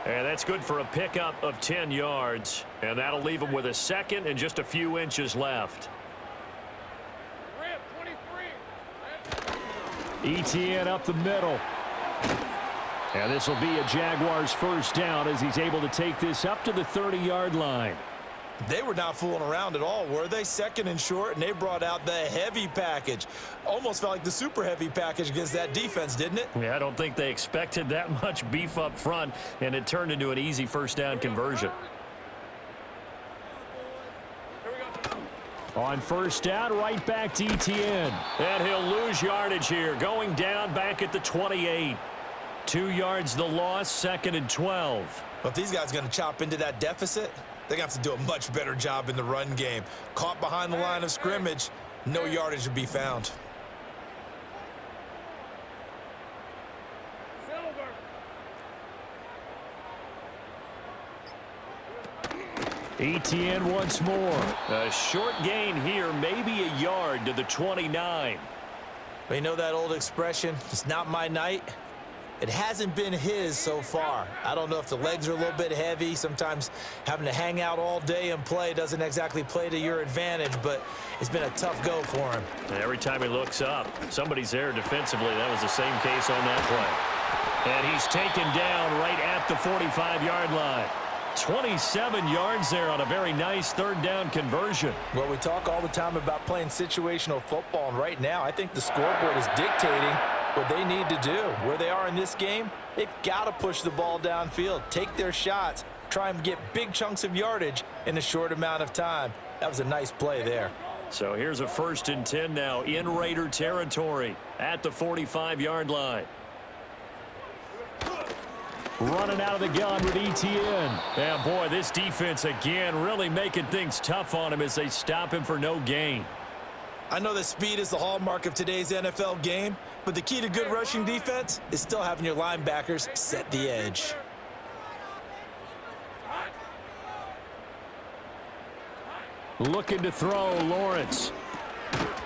And that's good for a pickup of 10 yards, and that'll leave them with a 2nd and just a few inches left. ETN up the middle. And this will be a Jaguars first down as he's able to take this up to the 30-yard line. They were not fooling around at all, were they? 2nd and short, and they brought out the heavy package. Almost felt like the super heavy package against that defense, didn't it? Yeah, I don't think they expected that much beef up front, and it turned into an easy first down conversion. On first down, right back to ETN. And he'll lose yardage here, going down back at the 28. 2 yards the loss, 2nd and 12. But if these guys are going to chop into that deficit, they're going to have to do a much better job in the run game. Caught behind the line of scrimmage, no yardage to be found. ETN once more. A short gain here, maybe a yard to the 29. But you know that old expression, it's not my night? It hasn't been his so far. I don't know if the legs are a little bit heavy. Sometimes having to hang out all day and play doesn't exactly play to your advantage, but it's been a tough go for him. Every time he looks up, somebody's there defensively. That was the same case on that play. And he's taken down right at the 45-yard line. 27 yards there on a very nice third down conversion. Well, we talk all the time about playing situational football, and right now I think the scoreboard is dictating what they need to do. Where they are in this game, they've got to push the ball downfield, take their shots, try and get big chunks of yardage in a short amount of time. That was a nice play there. So here's a 1st and 10 now in Raider territory at the 45-yard line. Running out of the gun with Etienne. And boy, this defense again really making things tough on him as they stop him for no gain. I know that speed is the hallmark of today's NFL game, but the key to good rushing defense is still having your linebackers set the edge. Looking to throw, Lawrence.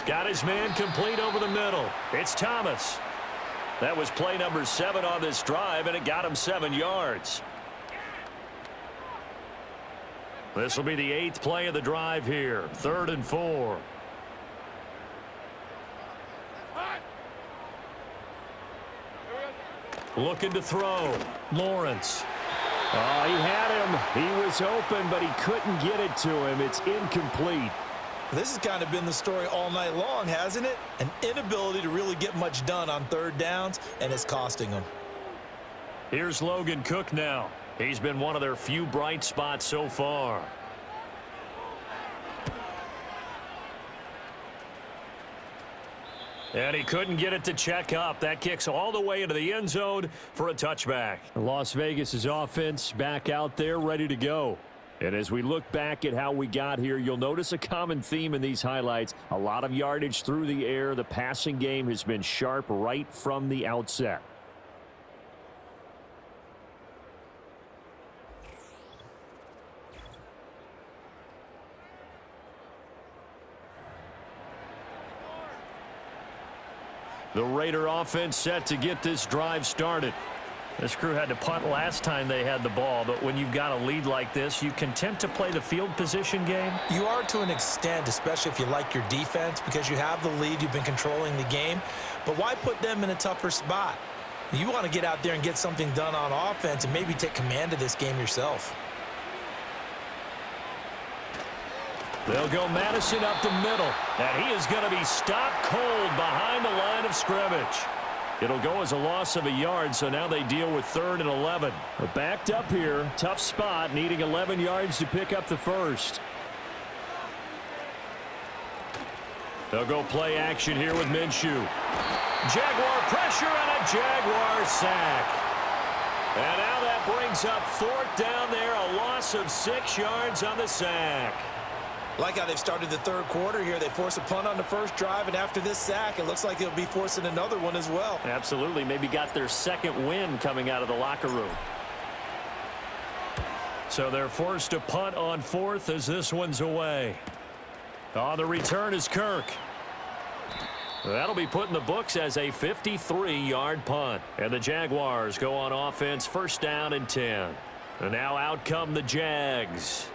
Got his man complete over the middle. It's Thomas. That was play number 7 on this drive, and it got him 7 yards. This will be the 8th play of the drive here. 3rd and 4. Looking to throw. Lawrence. Oh, he had him. He was open, but he couldn't get it to him. It's incomplete. This has kind of been the story all night long, hasn't it? An inability to really get much done on 3rd downs, and it's costing them. Here's Logan Cook now. He's been one of their few bright spots so far. And he couldn't get it to check up. That kicks all the way into the end zone for a touchback. Las Vegas' offense back out there ready to go. And as we look back at how we got here, you'll notice a common theme in these highlights. A lot of yardage through the air. The passing game has been sharp right from the outset. The Raider offense set to get this drive started. This crew had to punt last time they had the ball, but when you've got a lead like this, you can tend to play the field position game. You are to an extent, especially if you like your defense, because you have the lead, you've been controlling the game. But why put them in a tougher spot? You want to get out there and get something done on offense and maybe take command of this game yourself. They'll go Madison up the middle, and he is going to be stopped cold behind the line of scrimmage. It'll go as a loss of a yard, so now they deal with 3rd and 11. They're backed up here. Tough spot, needing 11 yards to pick up the first. They'll go play action here with Minshew. Jaguar pressure and a Jaguar sack. And now that brings up 4th down there, a loss of 6 yards on the sack. Like how they've started the 3rd quarter here. They force a punt on the first drive, and after this sack, it looks like they'll be forcing another one as well. Absolutely. Maybe got their 2nd win coming out of the locker room. So they're forced to punt on 4th as this one's away. On the return is Kirk. That'll be put in the books as a 53-yard punt. And the Jaguars go on offense, 1st down and 10. And now out come the Jags.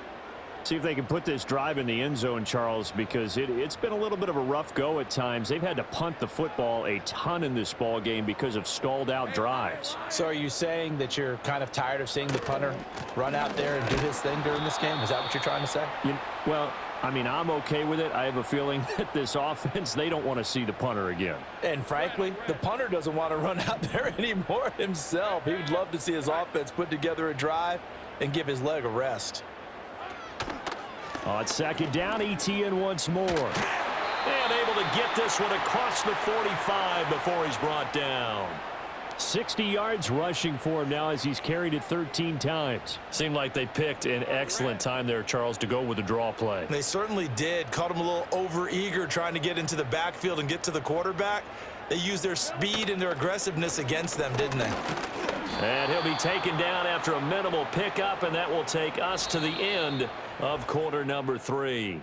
See if they can put this drive in the end zone, Charles, because it's been a little bit of a rough go at times. They've had to punt the football a ton in this ball game because of stalled-out drives. So are you saying that you're kind of tired of seeing the punter run out there and do his thing during this game? Is that what you're trying to say? Well, I mean, I'm okay with it. I have a feeling that this offense, they don't want to see the punter again. And frankly, the punter doesn't want to run out there anymore himself. He would love to see his offense put together a drive and give his leg a rest. On 2nd down, Etienne once more. And able to get this one across the 45 before he's brought down. 60 yards rushing for him now as he's carried it 13 times. Seemed like they picked an excellent time there, Charles, to go with the draw play. They certainly did. Caught him a little over-eager trying to get into the backfield and get to the quarterback. They used their speed and their aggressiveness against them, didn't they? And he'll be taken down after a minimal pickup, and that will take us to the end of quarter number 3.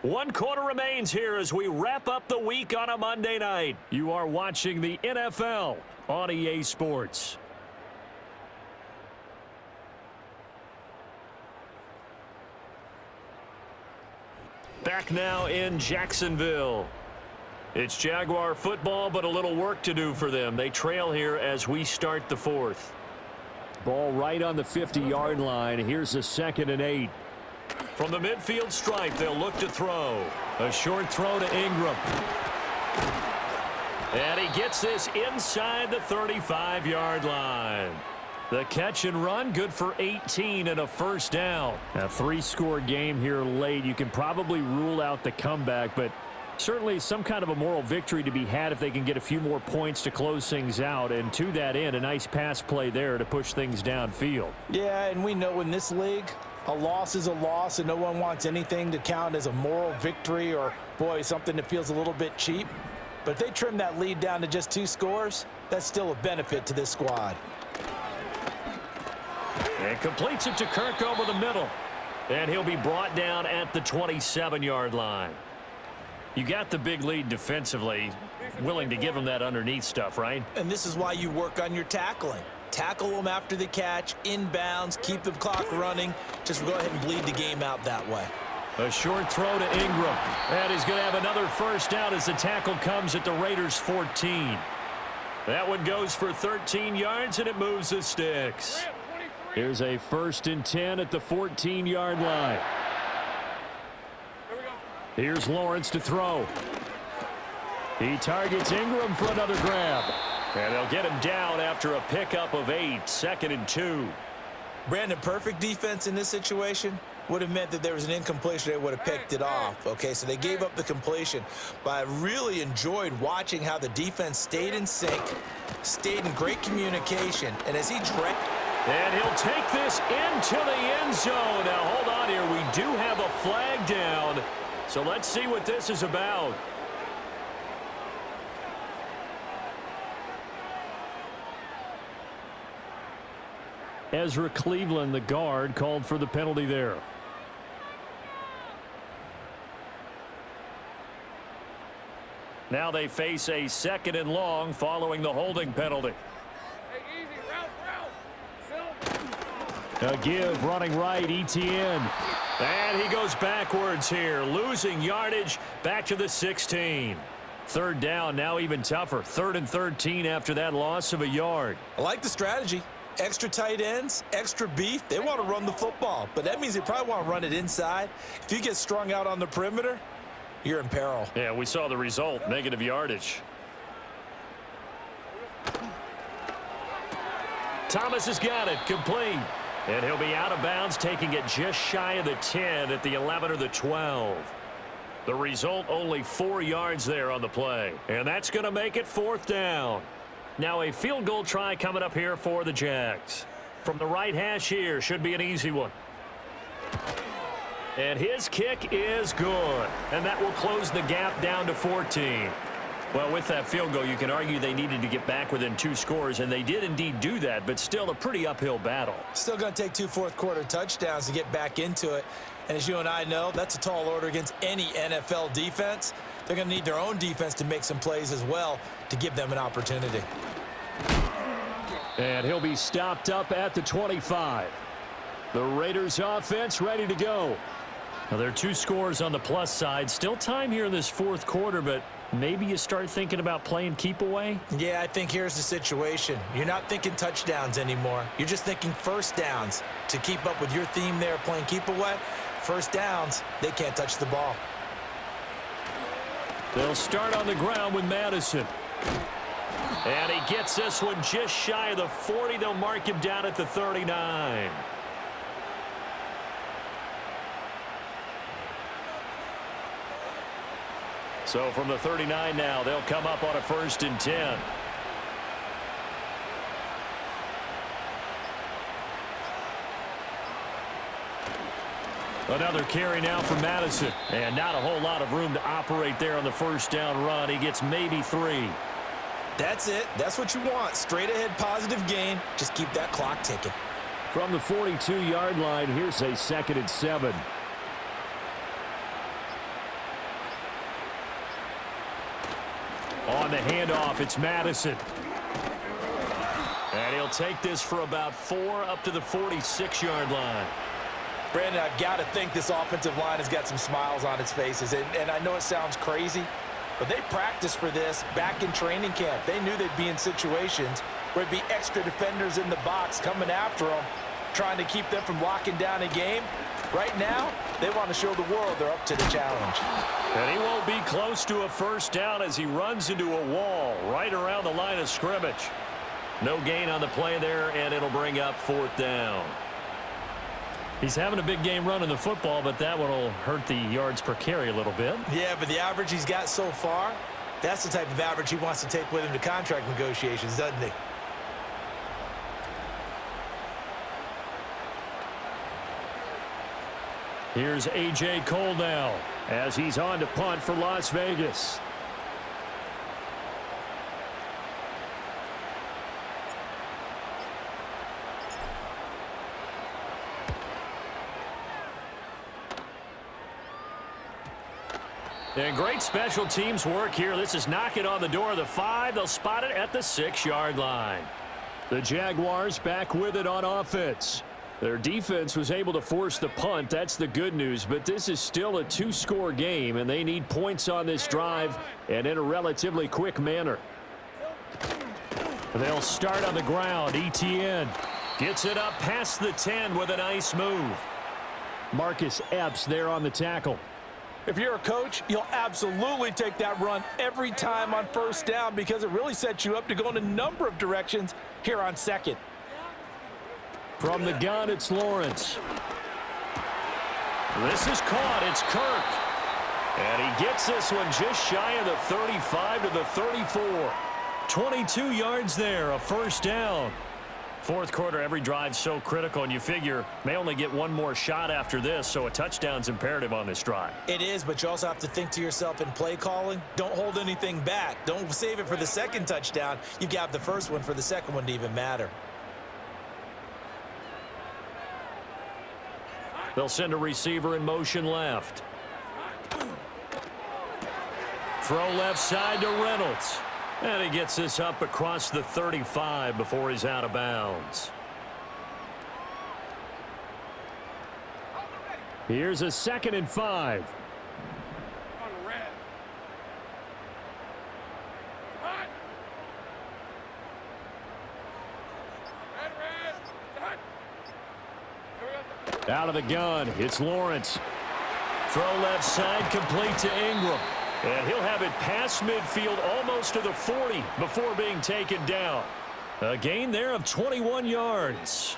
1 quarter remains here as we wrap up the week on a Monday night. You are watching the NFL on EA Sports. Back now in Jacksonville. It's Jaguar football, but a little work to do for them. They trail here as we start the fourth. Ball right on the 50-yard line. Here's a 2nd and 8. From the midfield stripe, they'll look to throw. A short throw to Ingram. And he gets this inside the 35-yard line. The catch and run, good for 18 and a first down. A 3-score game here late. You can probably rule out the comeback, but certainly some kind of a moral victory to be had if they can get a few more points to close things out. And to that end, a nice pass play there to push things downfield. Yeah, and we know in this league, a loss is a loss, and no one wants anything to count as a moral victory or, boy, something that feels a little bit cheap. But if they trim that lead down to just 2 scores, that's still a benefit to this squad. And completes it to Kirk over the middle. And he'll be brought down at the 27-yard line. You got the big lead defensively. Willing to give him that underneath stuff, right? And this is why you work on your tackling. Tackle them after the catch, inbounds, keep the clock running. Just go ahead and bleed the game out that way. A short throw to Ingram. And he's going to have another first down as the tackle comes at the Raiders' 14. That one goes for 13 yards, and it moves the sticks. Here's a 1st and 10 at the 14-yard line. Here's Lawrence to throw. He targets Ingram for another grab. And they'll get him down after a pickup of 8, 2nd and 2. Brandon, perfect defense in this situation would have meant that there was an incompletion. They would have picked it off. Okay, so they gave up the completion. But I really enjoyed watching how the defense stayed in sync, stayed in great communication. And as he and he'll take this into the end zone. Now, hold on here. We do have a flag down. So let's see what this is about. Ezra Cleveland, the guard, called for the penalty there. Now they face a 2nd and long following the holding penalty. A give running right, Etienne. And he goes backwards here, losing yardage back to the 16. 3rd down, now even tougher. 3rd and 13 after that loss of a yard. I like the strategy. Extra tight ends, extra beef. They want to run the football, but that means they probably want to run it inside. If you get strung out on the perimeter, you're in peril. Yeah, we saw the result, negative yardage. Thomas has got it, complete. And he'll be out of bounds, taking it just shy of the 10 at the 11 or the 12. The result, only 4 yards there on the play. And that's going to make it 4th down. Now a field goal try coming up here for the Jags. From the right hash here, should be an easy one. And his kick is good. And that will close the gap down to 14. Well, with that field goal, you can argue they needed to get back within 2 scores, and they did indeed do that, but still a pretty uphill battle. Still going to take 2 fourth-quarter touchdowns to get back into it. And as you and I know, that's a tall order against any NFL defense. They're going to need their own defense to make some plays as well to give them an opportunity. And he'll be stopped up at the 25. The Raiders offense ready to go. Now, there are 2 scores on the plus side. Still time here in this 4th quarter, but maybe you start thinking about playing keep away? Yeah, I think here's the situation. You're not thinking touchdowns anymore. You're just thinking first downs. To keep up with your theme there, playing keep away, first downs, they can't touch the ball. They'll start on the ground with Madison. And he gets this one just shy of the 40. They'll mark him down at the 39. So from the 39 now, they'll come up on a 1st and 10. Another carry now for Madison. And not a whole lot of room to operate there on the 1st down run. He gets maybe 3. That's it. That's what you want. Straight ahead positive gain. Just keep that clock ticking. From the 42-yard line, here's a 2nd and 7. the handoff. It's Madison. And he'll take this for about 4 up to the 46-yard line. Brandon, I've got to think this offensive line has got some smiles on its faces. And I know it sounds crazy, but they practiced for this back in training camp. They knew they'd be in situations where there'd be extra defenders in the box coming after them, trying to keep them from locking down a game. Right now, they want to show the world they're up to the challenge. And he won't be close to a first down as he runs into a wall right around the line of scrimmage. No gain on the play there, and it'll bring up 4th down. He's having a big game running the football, but that one will hurt the yards per carry a little bit. Yeah, but the average he's got so far, that's the type of average he wants to take with him to contract negotiations, doesn't he? Here's A.J. Cole now as he's on to punt for Las Vegas. And great special teams work here. This is knocking on the door of the 5. They'll spot it at the 6-yard line. The Jaguars back with it on offense. Their defense was able to force the punt. That's the good news. But this is still a 2-score game, and they need points on this drive and in a relatively quick manner. They'll start on the ground. Etienne gets it up past the 10 with a nice move. Marcus Epps there on the tackle. If you're a coach, you'll absolutely take that run every time on first down because it really sets you up to go in a number of directions here on second. From the gun, it's Lawrence. This is caught. It's Kirk. And he gets this one just shy of the 35 to the 34. 22 yards there, a first down. Fourth quarter, every drive's so critical, and you figure may only get one more shot after this, so a touchdown's imperative on this drive. It is, but you also have to think to yourself in play calling, don't hold anything back. Don't save it for the second touchdown. You got the first one for the second one to even matter. They'll send a receiver in motion left. Throw left side to Reynolds. And he gets this up across the 35 before he's out of bounds. Here's a 2nd and 5. Out of the gun, it's Lawrence. Throw left side, complete to Ingram. And he'll have it past midfield almost to the 40 before being taken down. A gain there of 21 yards.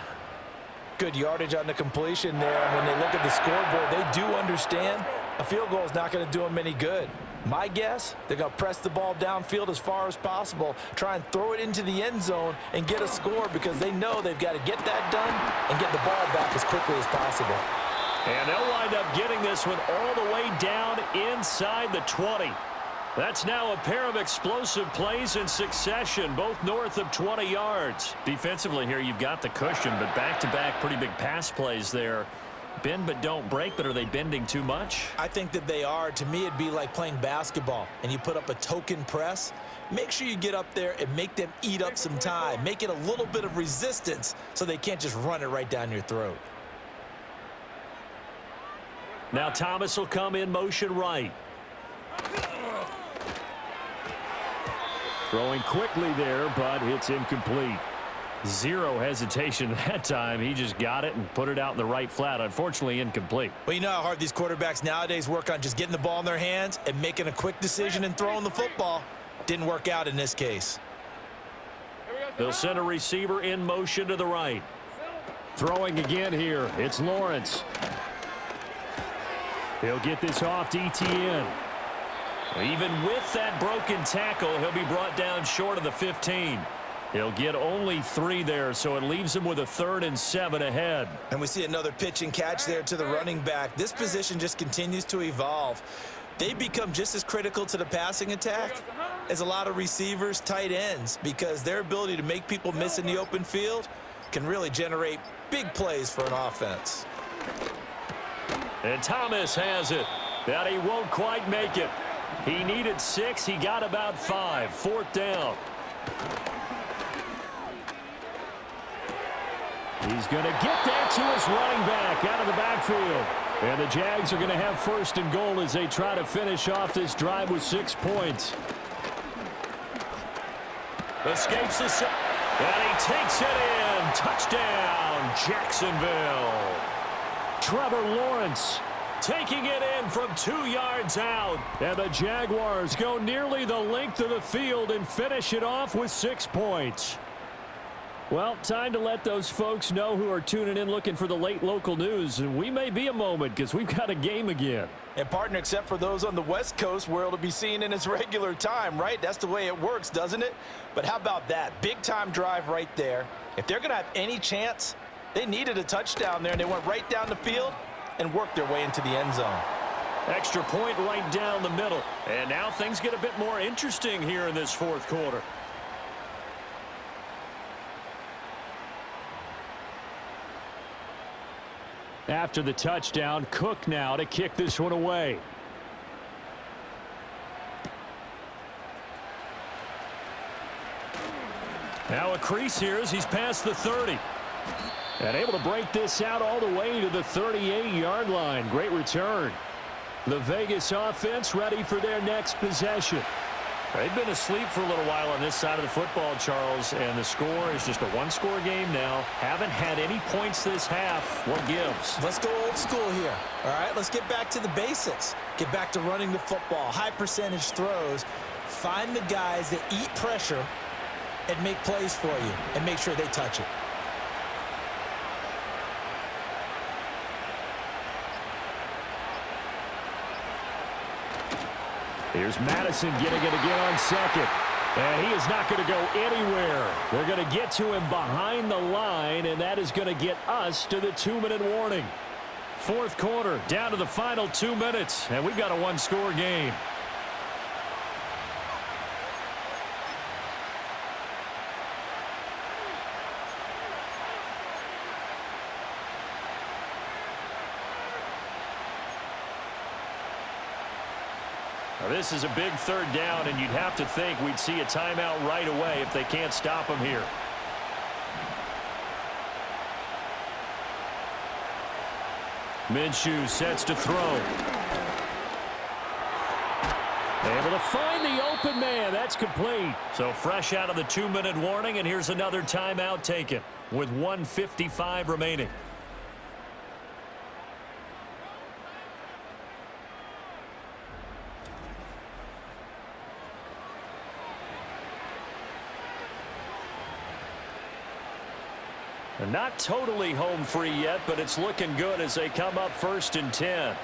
Good yardage on the completion there. And when they look at the scoreboard, they do understand a field goal is not going to do them any good. My guess, they're going to press the ball downfield as far as possible, try and throw it into the end zone and get a score because they know they've got to get that done and get the ball back as quickly as possible. And they'll wind up getting this one all the way down inside the 20. That's now a pair of explosive plays in succession, both north of 20 yards. Defensively here, you've got the cushion, but back-to-back pretty big pass plays there. Bend but don't break, but are they bending too much? I think that they are. To me, it'd be like playing basketball, and you put up a token press. Make sure you get up there and make them eat up some time. Make it a little bit of resistance so they can't just run it right down your throat. Now Thomas will come in motion right. Throwing quickly there, but it's incomplete. Zero hesitation that time. He just got it and put it out in the right flat. Unfortunately, incomplete. Well, you know how hard these quarterbacks nowadays work on just getting the ball in their hands and making a quick decision and throwing the football. Didn't work out in this case. They'll send a receiver in motion to the right. Throwing again here. It's Lawrence. He'll get this off to Etienne. Even with that broken tackle, he'll be brought down short of the 15. He'll get only 3 there, so it leaves him with a 3rd and 7 ahead. And we see another pitch and catch there to the running back. This position just continues to evolve. They become just as critical to the passing attack as a lot of receivers, tight ends, because their ability to make people miss in the open field can really generate big plays for an offense. And Thomas has it. That he won't quite make it. He needed 6. He got about 5. 4th down. He's going to get that to his running back out of the backfield. And the Jags are going to have 1st and goal as they try to finish off this drive with 6 points. Escapes the... And he takes it in. Touchdown, Jacksonville. Trevor Lawrence taking it in from 2 yards out. And the Jaguars go nearly the length of the field and finish it off with 6 points. Well, time to let those folks know who are tuning in looking for the late local news. And we may be a moment because we've got a game again. And partner, except for those on the West Coast where it'll be seen in its regular time, right? That's the way it works, doesn't it? But how about that? Big time drive right there. If they're going to have any chance, they needed a touchdown there, and they went right down the field and worked their way into the end zone. Extra point right down the middle. And now things get a bit more interesting here in this 4th quarter. After the touchdown, Cook now to kick this one away. Now a crease here as he's past the 30. And able to break this out all the way to the 38-yard line. Great return. The Vegas offense ready for their next possession. They've been asleep for a little while on this side of the football, Charles, and the score is just a one-score game now. Haven't had any points this half. What gives? Let's go old school here. All right, let's get back to the basics. Get back to running the football, high percentage throws. Find the guys that eat pressure and make plays for you and make sure they touch it. Here's Madison getting it again on 2nd. And he is not going to go anywhere. They're going to get to him behind the line, and that is going to get us to the 2-minute warning. 4th quarter, down to the final 2 minutes, and we've got a one-score game. Now, this is a big 3rd down, and you'd have to think we'd see a timeout right away if they can't stop him here. Minshew sets to throw. Able to find the open man. That's complete. So fresh out of the 2-minute warning, and here's another timeout taken with 1:55 remaining. They're not totally home free yet, but it's looking good as they come up 1st and 10.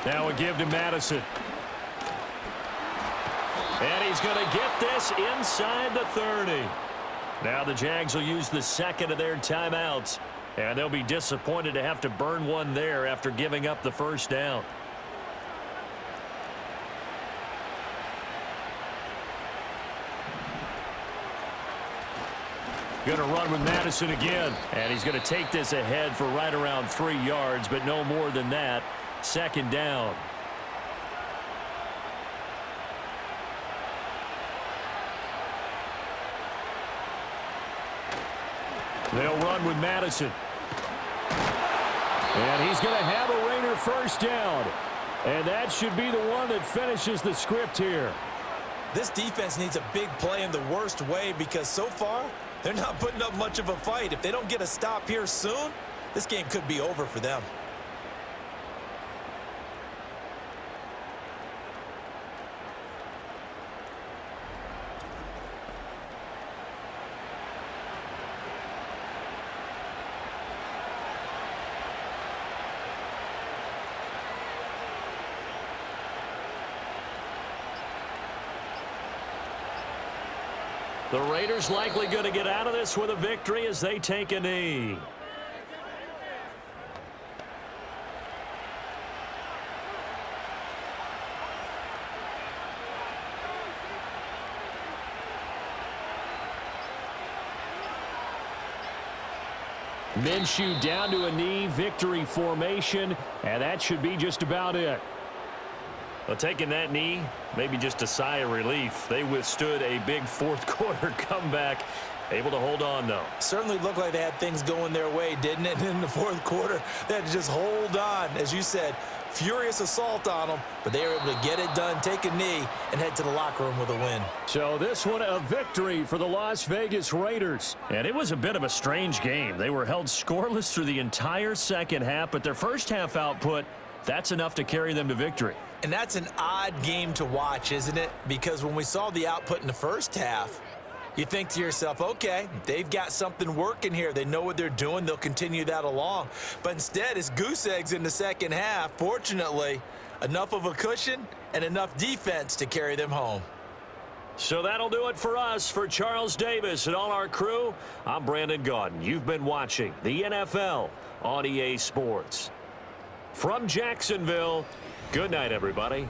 Now a give to Madison. And he's going to get this inside the 30. Now the Jags will use the 2nd of their timeouts. And they'll be disappointed to have to burn one there after giving up the 1st down. Going to run with Madison again. And he's going to take this ahead for right around 3 yards, but no more than that. 2nd down. They'll run with Madison. And he's going to have a Raider 1st down. And that should be the one that finishes the script here. This defense needs a big play in the worst way because so far, they're not putting up much of a fight. If they don't get a stop here soon, this game could be over for them. The Raiders likely going to get out of this with a victory as they take a knee. Minshew down to a knee, victory formation, and that should be just about it. Well, taking that knee, maybe just a sigh of relief. They withstood a big fourth quarter comeback. Able to hold on, though. Certainly looked like they had things going their way, didn't it? In the fourth quarter, they had to just hold on. As you said, furious assault on them, but they were able to get it done, take a knee, and head to the locker room with a win. So this one a victory for the Las Vegas Raiders. And it was a bit of a strange game. They were held scoreless through the entire second half, but their first half output, that's enough to carry them to victory. And that's an odd game to watch, isn't it? Because when we saw the output in the first half, you think to yourself, okay, they've got something working here. They know what they're doing. They'll continue that along. But instead, it's goose eggs in the second half. Fortunately, enough of a cushion and enough defense to carry them home. So that'll do it for us. For Charles Davis and all our crew, I'm Brandon Gaudin. You've been watching the NFL on EA Sports. From Jacksonville, good night, everybody.